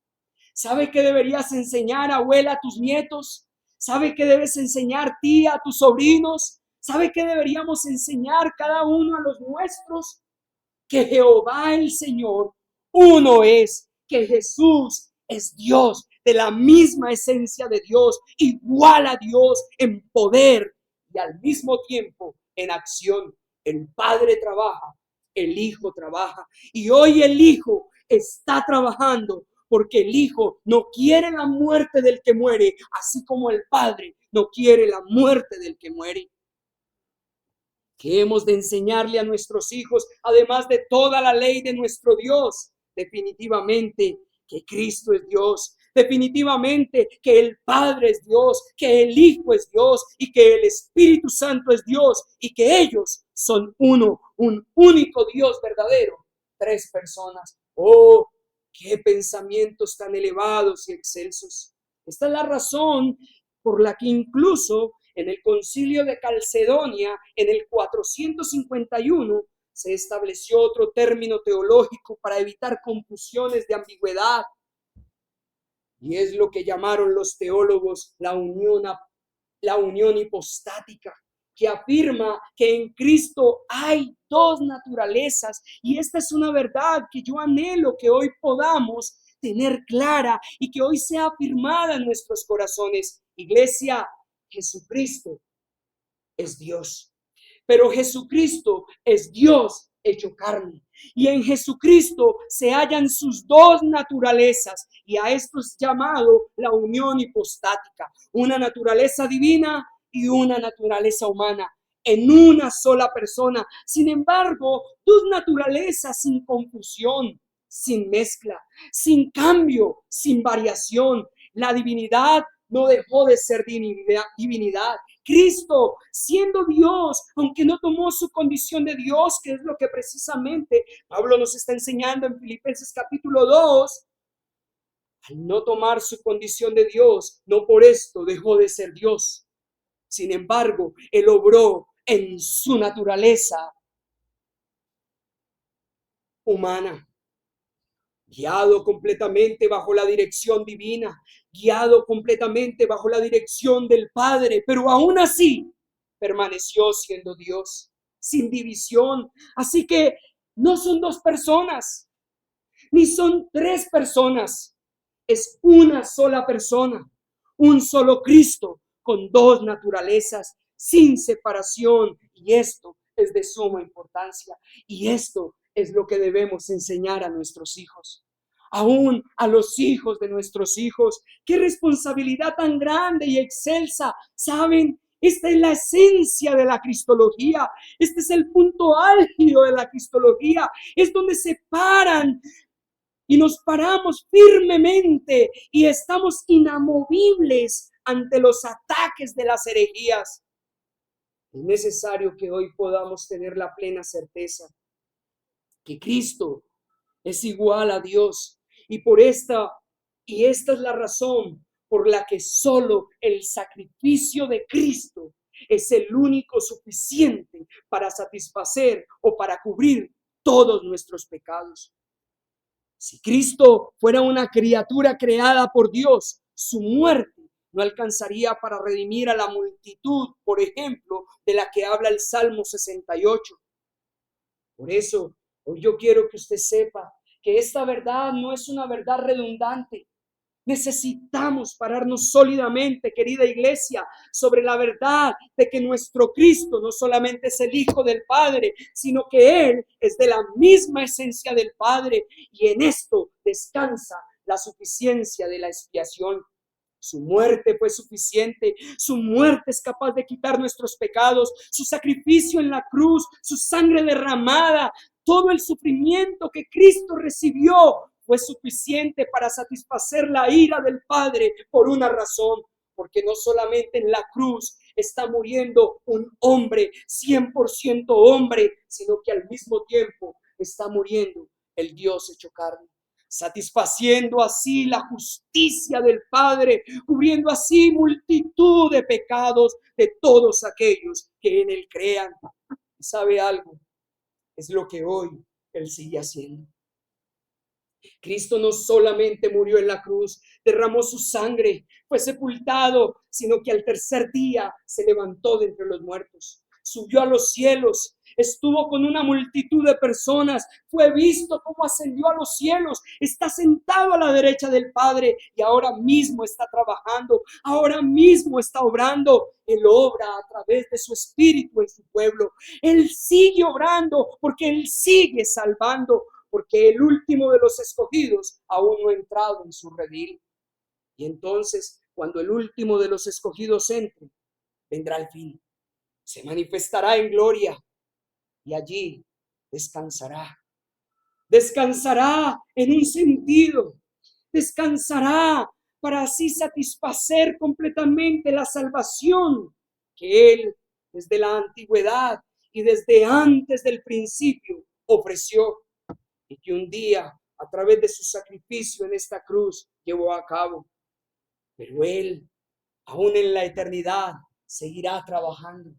¿Sabe qué deberías enseñar, abuela, a tus nietos? ¿Sabe qué debes enseñar, tía, a tus sobrinos? ¿Sabe qué deberíamos enseñar cada uno a los nuestros? Que Jehová el Señor uno es, que Jesús es Dios, de la misma esencia de Dios, igual a Dios en poder y al mismo tiempo en acción. El Padre trabaja, el Hijo trabaja, y hoy el Hijo está trabajando porque el Hijo no quiere la muerte del que muere, así como el Padre no quiere la muerte del que muere. ¿Qué hemos de enseñarle a nuestros hijos, además de toda la ley de nuestro Dios? Definitivamente que Cristo es Dios, definitivamente que el Padre es Dios, que el Hijo es Dios y que el Espíritu Santo es Dios y que ellos son uno, un único Dios verdadero, tres personas. ¡Oh, qué pensamientos tan elevados y excelsos! Esta es la razón por la que incluso en el Concilio de Calcedonia, en el 451, se estableció otro término teológico para evitar confusiones de ambigüedad. Y es lo que llamaron los teólogos la unión hipostática, que afirma que en Cristo hay dos naturalezas. Y esta es una verdad que yo anhelo que hoy podamos tener clara y que hoy sea afirmada en nuestros corazones. Iglesia, Jesucristo es Dios, pero Jesucristo es Dios hecho carne, y en Jesucristo se hallan sus dos naturalezas, y a esto es llamado la unión hipostática, una naturaleza divina y una naturaleza humana en una sola persona. Sin embargo, dos naturalezas sin confusión, sin mezcla, sin cambio, sin variación. La divinidad no dejó de ser divinidad. Cristo, siendo Dios, aunque no tomó su condición de Dios, que es lo que precisamente Pablo nos está enseñando en Filipenses capítulo 2, al no tomar su condición de Dios, no por esto dejó de ser Dios. Sin embargo, Él obró en su naturaleza humana, guiado completamente bajo la dirección divina, guiado completamente bajo la dirección del Padre, pero aún así permaneció siendo Dios, sin división. Así que no son dos personas, ni son tres personas, es una sola persona, un solo Cristo con dos naturalezas, sin separación. Y esto es de suma importancia. Y esto es lo que debemos enseñar a nuestros hijos. Aún a los hijos de nuestros hijos. ¡Qué responsabilidad tan grande y excelsa! ¿Saben? Esta es la esencia de la cristología. Este es el punto álgido de la cristología. Es donde se paran y nos paramos firmemente y estamos inamovibles ante los ataques de las herejías. Es necesario que hoy podamos tener la plena certeza que Cristo es igual a Dios, y esta es la razón por la que solo el sacrificio de Cristo es el único suficiente para satisfacer o para cubrir todos nuestros pecados. Si Cristo fuera una criatura creada por Dios, su muerte no alcanzaría para redimir a la multitud, por ejemplo, de la que habla el Salmo 68. Por eso, hoy yo quiero que usted sepa que esta verdad no es una verdad redundante. Necesitamos pararnos sólidamente, querida iglesia, sobre la verdad de que nuestro Cristo no solamente es el Hijo del Padre, sino que Él es de la misma esencia del Padre, y en esto descansa la suficiencia de la expiación. Su muerte fue suficiente, su muerte es capaz de quitar nuestros pecados, su sacrificio en la cruz, su sangre derramada, todo el sufrimiento que Cristo recibió fue suficiente para satisfacer la ira del Padre por una razón, porque no solamente en la cruz está muriendo un hombre, 100% hombre, sino que al mismo tiempo está muriendo el Dios hecho carne, satisfaciendo así la justicia del Padre, cubriendo así multitud de pecados de todos aquellos que en Él crean. ¿Sabe algo? Es lo que hoy Él sigue haciendo. Cristo no solamente murió en la cruz, derramó su sangre, fue sepultado, sino que al tercer día se levantó de entre los muertos, subió a los cielos, estuvo con una multitud de personas, fue visto cómo ascendió a los cielos, está sentado a la derecha del Padre y ahora mismo está trabajando, ahora mismo está obrando. Él obra a través de su Espíritu en su pueblo. Él sigue obrando porque Él sigue salvando, porque el último de los escogidos aún no ha entrado en su redil. Y entonces, cuando el último de los escogidos entre, vendrá el fin, se manifestará en gloria y allí descansará. Descansará en un sentido, descansará para así satisfacer completamente la salvación que Él desde la antigüedad y desde antes del principio ofreció, y que un día a través de su sacrificio en esta cruz llevó a cabo. Pero Él, aún en la eternidad, seguirá trabajando,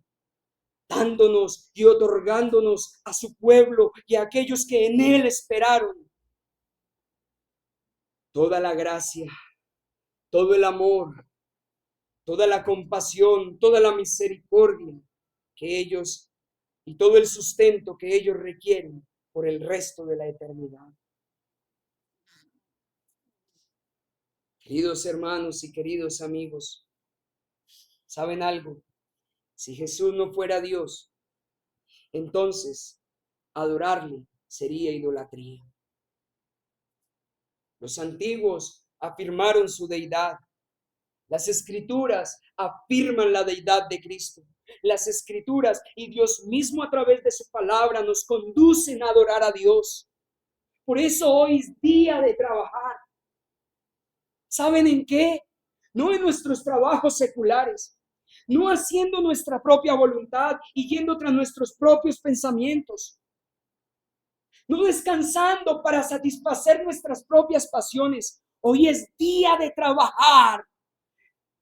dándonos y otorgándonos a su pueblo y a aquellos que en Él esperaron toda la gracia, todo el amor, toda la compasión, toda la misericordia que ellos y todo el sustento que ellos requieren por el resto de la eternidad. Queridos hermanos y queridos amigos, ¿saben algo? Si Jesús no fuera Dios, entonces adorarle sería idolatría. Los antiguos afirmaron su deidad. Las escrituras afirman la deidad de Cristo. Las escrituras y Dios mismo a través de su palabra nos conducen a adorar a Dios. Por eso hoy es día de trabajar. ¿Saben en qué? No en nuestros trabajos seculares, no haciendo nuestra propia voluntad y yendo tras nuestros propios pensamientos, no descansando para satisfacer nuestras propias pasiones. Hoy es día de trabajar,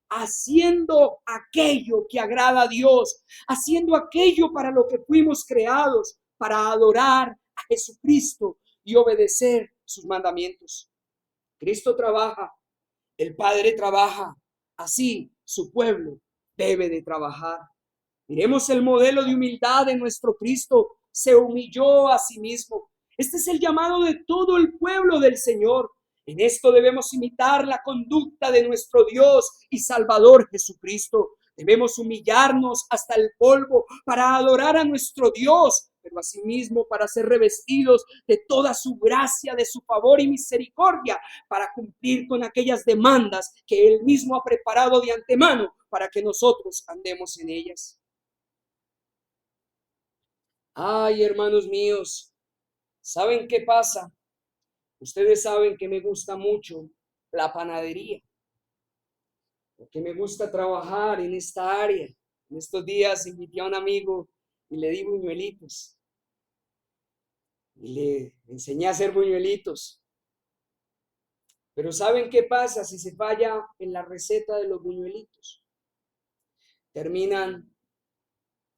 haciendo aquello que agrada a Dios, haciendo aquello para lo que fuimos creados, para adorar a Jesucristo y obedecer sus mandamientos. Cristo trabaja, el Padre trabaja, así su pueblo debe de trabajar. Miremos el modelo de humildad de nuestro Cristo, se humilló a sí mismo. Este es el llamado de todo el pueblo del Señor, En esto debemos imitar la conducta de nuestro Dios y Salvador Jesucristo. Debemos humillarnos hasta el polvo para adorar a nuestro Dios, pero asimismo para ser revestidos de toda su gracia, de su favor y misericordia, para cumplir con aquellas demandas que Él mismo ha preparado de antemano para que nosotros andemos en ellas. Ay, hermanos míos, ¿saben qué pasa? Ustedes saben que me gusta mucho la panadería, porque me gusta trabajar en esta área. En estos días invité a un amigo y le di buñuelitos. Y le enseñé a hacer buñuelitos. Pero ¿saben qué pasa si se falla en la receta de los buñuelitos? Terminan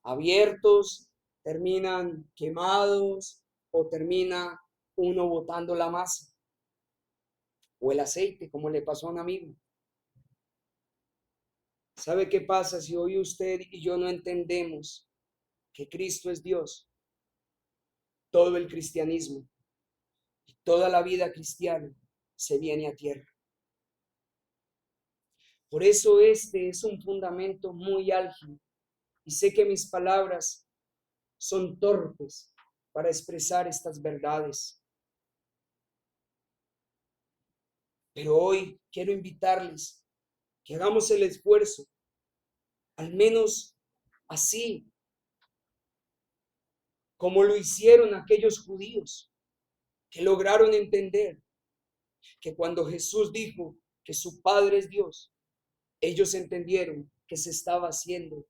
abiertos, terminan quemados o termina uno botando la masa o el aceite, como le pasó a un amigo. ¿Sabe qué pasa si hoy usted y yo no entendemos que Cristo es Dios? Todo el cristianismo y toda la vida cristiana se viene a tierra. Por eso este es un fundamento muy álgido y sé que mis palabras son torpes para expresar estas verdades. Pero hoy quiero invitarles que hagamos el esfuerzo, al menos así como lo hicieron aquellos judíos que lograron entender que cuando Jesús dijo que su Padre es Dios, ellos entendieron que se estaba haciendo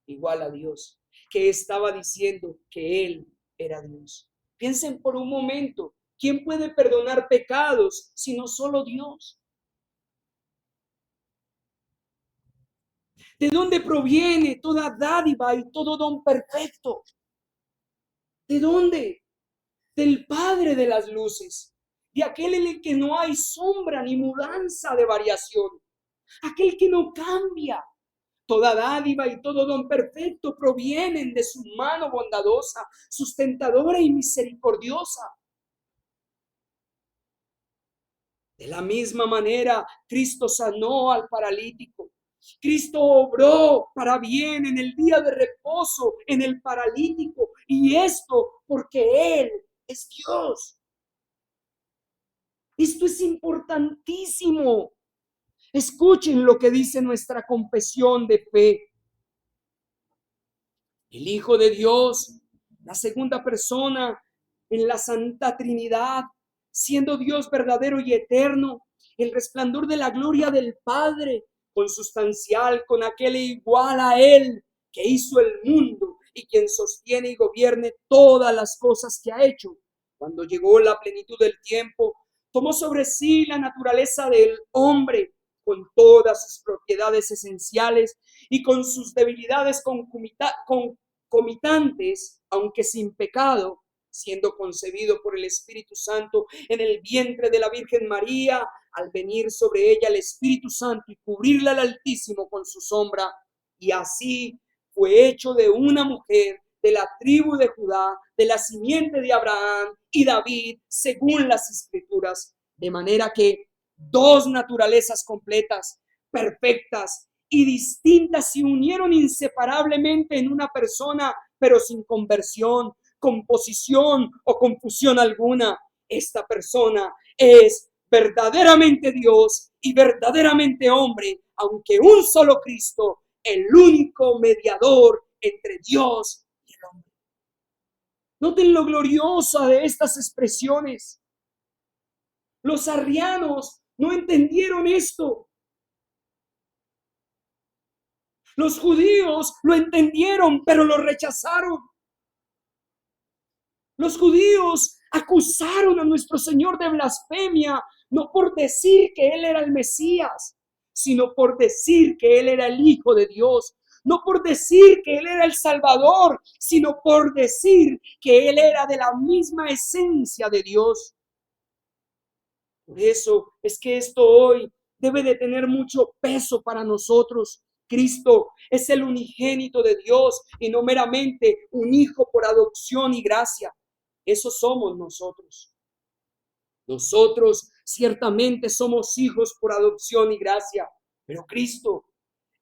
igual a Dios, que estaba diciendo que Él era Dios. Piensen por un momento, ¿quién puede perdonar pecados sino solo Dios? ¿De dónde proviene toda dádiva y todo don perfecto? ¿De dónde? Del Padre de las luces, de aquel en el que no hay sombra ni mudanza de variación, aquel que no cambia. Toda dádiva y todo don perfecto provienen de su mano bondadosa, sustentadora y misericordiosa. De la misma manera, Cristo sanó al paralítico. Cristo obró para bien en el día de reposo en el paralítico, y esto porque Él es Dios. Esto es importantísimo. Escuchen lo que dice nuestra confesión de fe. El Hijo de Dios, la segunda persona en la Santa Trinidad, siendo Dios verdadero y eterno, el resplandor de la gloria del Padre, consustancial con aquel igual a Él, que hizo el mundo y quien sostiene y gobierne todas las cosas que ha hecho. Cuando llegó la plenitud del tiempo, tomó sobre sí la naturaleza del hombre, con todas sus propiedades esenciales y con sus debilidades concomitantes, aunque sin pecado, siendo concebido por el Espíritu Santo en el vientre de la Virgen María, al venir sobre ella el Espíritu Santo y cubrirla al Altísimo con su sombra, y así fue hecho de una mujer de la tribu de Judá, de la simiente de Abraham y David, según las Escrituras, de manera que dos naturalezas completas, perfectas y distintas se unieron inseparablemente en una persona, pero sin conversión, composición o confusión alguna. Esta persona es verdaderamente Dios y verdaderamente hombre, aunque un solo Cristo, el único mediador entre Dios y el hombre. Noten lo gloriosa de estas expresiones. Los arrianos no entendieron esto. Los judíos lo entendieron, pero lo rechazaron. Los judíos acusaron a nuestro Señor de blasfemia, no por decir que Él era el Mesías, sino por decir que Él era el Hijo de Dios. No por decir que Él era el Salvador, sino por decir que Él era de la misma esencia de Dios. Por eso es que esto hoy debe de tener mucho peso para nosotros. Cristo es el unigénito de Dios y no meramente un hijo por adopción y gracia. Eso somos nosotros. Nosotros Ciertamente somos hijos por adopción y gracia, pero Cristo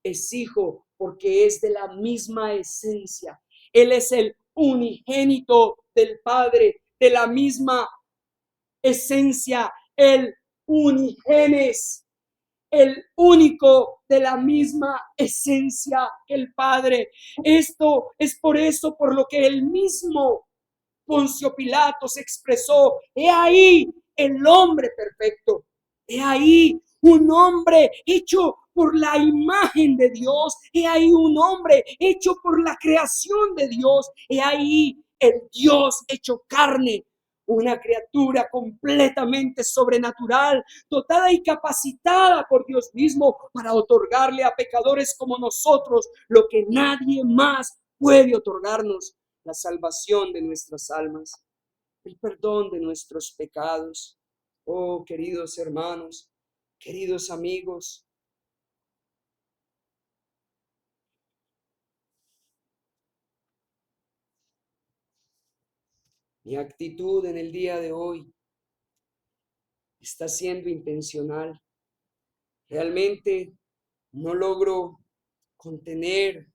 es hijo porque es de la misma esencia. Él es el unigénito del Padre, de la misma esencia, el unigenes, el único de la misma esencia que el Padre. Esto es por eso, por lo que el mismo Poncio Pilato se expresó: he ahí el hombre perfecto, he ahí un hombre hecho por la imagen de Dios, he ahí un hombre hecho por la creación de Dios, he ahí el Dios hecho carne, una criatura completamente sobrenatural, dotada y capacitada por Dios mismo para otorgarle a pecadores como nosotros lo que nadie más puede otorgarnos: la salvación de nuestras almas, el perdón de nuestros pecados. Oh, queridos hermanos, queridos amigos, mi actitud en el día de hoy está siendo intencional. Realmente no logro contener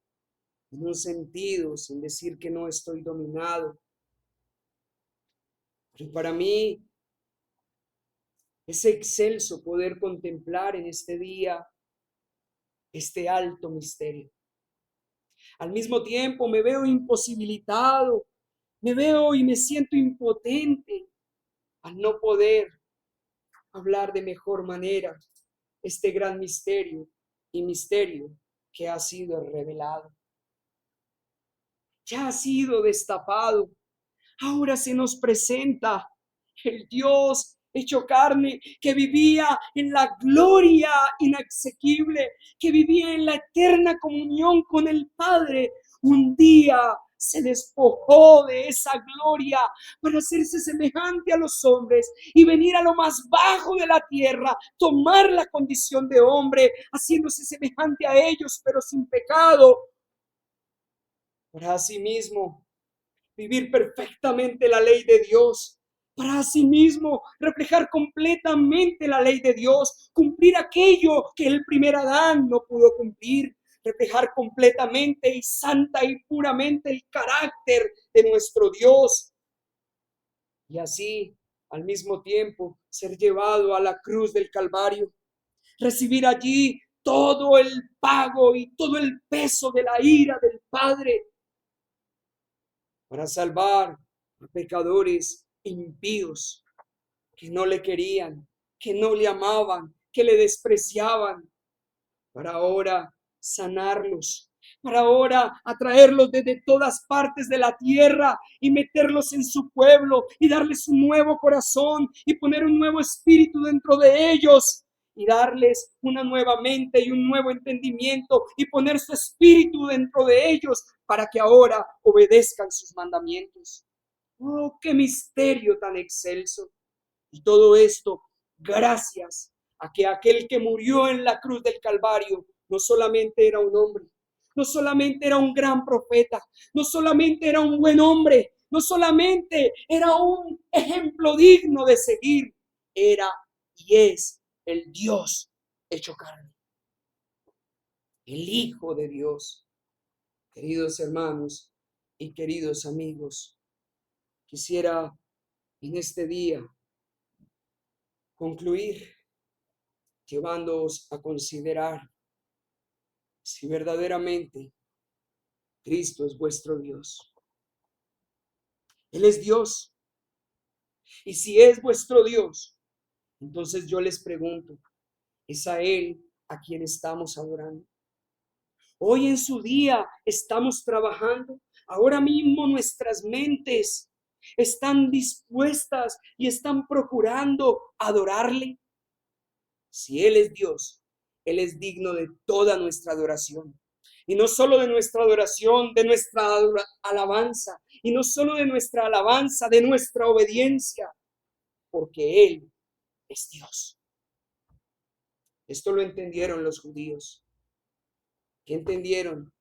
en un sentido, sin decir que no estoy dominado. Pero para mí es excelso poder contemplar en este día este alto misterio. Al mismo tiempo me veo imposibilitado, me veo y me siento impotente al no poder hablar de mejor manera este gran misterio y misterio que ha sido revelado. Ya ha sido destapado. Ahora se nos presenta el Dios hecho carne, que vivía en la gloria inaccesible, que vivía en la eterna comunión con el Padre. Un día se despojó de esa gloria para hacerse semejante a los hombres y venir a lo más bajo de la tierra, tomar la condición de hombre, haciéndose semejante a ellos, pero sin pecado, para asimismo vivir perfectamente la ley de Dios, para asimismo reflejar completamente la ley de Dios, cumplir aquello que el primer Adán no pudo cumplir, reflejar completamente y santa y puramente el carácter de nuestro Dios, y así al mismo tiempo ser llevado a la cruz del Calvario, recibir allí todo el pago y todo el peso de la ira del Padre, para salvar a pecadores impíos que no le querían, que no le amaban, que le despreciaban, para ahora sanarlos, para ahora atraerlos desde todas partes de la tierra y meterlos en su pueblo y darles un nuevo corazón y poner un nuevo espíritu dentro de ellos y darles una nueva mente y un nuevo entendimiento y poner su espíritu dentro de ellos para que ahora obedezcan sus mandamientos. Oh, qué misterio tan excelso. Y todo esto gracias a que aquel que murió en la cruz del Calvario no solamente era un hombre, no solamente era un gran profeta, no solamente era un buen hombre, no solamente era un ejemplo digno de seguir, era y es el Dios hecho carne, el Hijo de Dios. Queridos hermanos y queridos amigos, quisiera en este día concluir llevándoos a considerar si verdaderamente Cristo es vuestro Dios. Él es Dios. Y si es vuestro Dios, entonces yo les pregunto, ¿es a Él a quien estamos adorando? Hoy en su día estamos trabajando. Ahora mismo nuestras mentes están dispuestas y están procurando adorarle. Si Él es Dios, Él es digno de toda nuestra adoración. Y no solo de nuestra adoración, de nuestra alabanza. Y no solo de nuestra alabanza, de nuestra obediencia. Porque Él es Dios. Esto lo entendieron los judíos. ¿Qué entendieron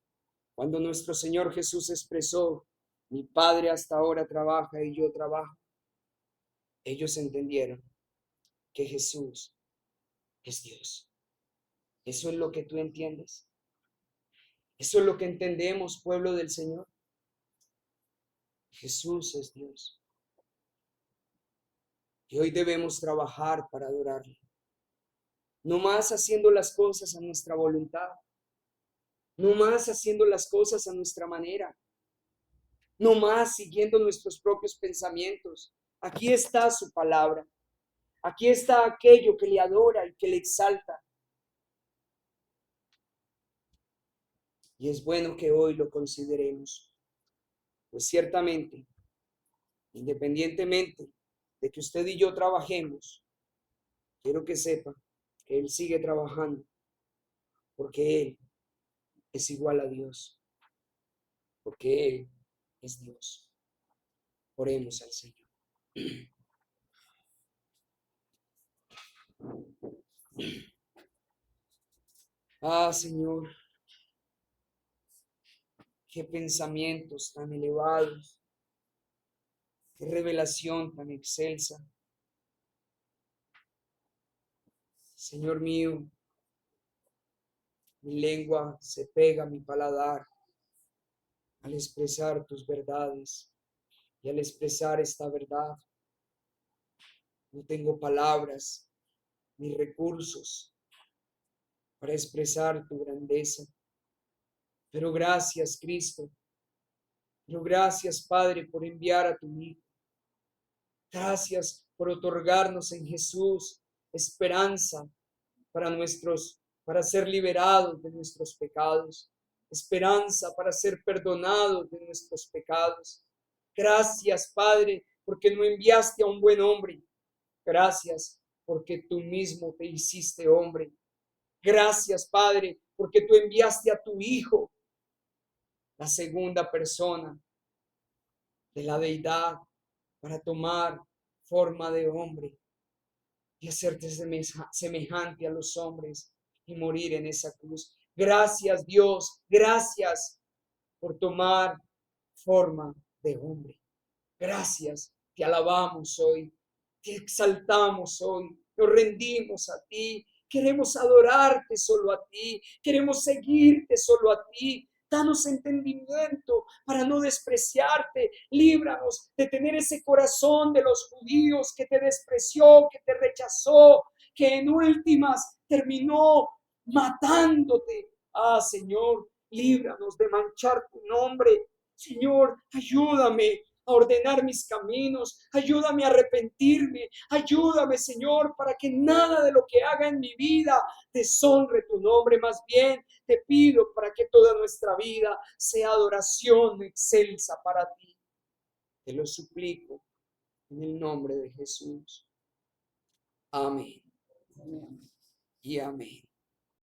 cuando nuestro Señor Jesús expresó: mi Padre hasta ahora trabaja y yo trabajo? Ellos entendieron que Jesús es Dios. ¿Eso es lo que tú entiendes? ¿Eso es lo que entendemos, pueblo del Señor? Jesús es Dios. Y hoy debemos trabajar para adorarle. No más haciendo las cosas a nuestra voluntad. No más haciendo las cosas a nuestra manera. No más siguiendo nuestros propios pensamientos. Aquí está su palabra. Aquí está aquello que le adora y que le exalta. Y es bueno que hoy lo consideremos. Pues ciertamente, independientemente de que usted y yo trabajemos, quiero que sepa que Él sigue trabajando, porque Él es igual a Dios, porque Él es Dios. Oremos al Señor. Ah, Señor, qué pensamientos tan elevados, qué revelación tan excelsa. Señor mío, mi lengua se pega a mi paladar al expresar tus verdades y al expresar esta verdad. No tengo palabras ni recursos para expresar tu grandeza. Pero gracias, Cristo. Pero gracias, Padre, por enviar a tu Hijo. Gracias por otorgarnos en Jesús esperanza para ser liberados de nuestros pecados. Esperanza para ser perdonados de nuestros pecados. Gracias, Padre, porque no enviaste a un buen hombre. Gracias, porque tú mismo te hiciste hombre. Gracias, Padre, porque tú enviaste a tu Hijo, la segunda persona de la deidad, para tomar forma de hombre y hacerte semejante a los hombres y morir en esa cruz. Gracias, Dios, gracias por tomar forma de hombre. Gracias, te alabamos hoy, te exaltamos hoy, nos rendimos a ti, queremos adorarte solo a ti, queremos seguirte solo a ti. Danos entendimiento para no despreciarte. Líbranos de tener ese corazón de los judíos que te despreció, que te rechazó, que en últimas terminó matándote. Ah, Señor, líbranos de manchar tu nombre. Señor, ayúdame a ordenar mis caminos, ayúdame a arrepentirme, ayúdame, Señor, para que nada de lo que haga en mi vida deshonre tu nombre. Más bien te pido para que toda nuestra vida sea adoración excelsa para ti. Te lo suplico en el nombre de Jesús. Amén. Y amén.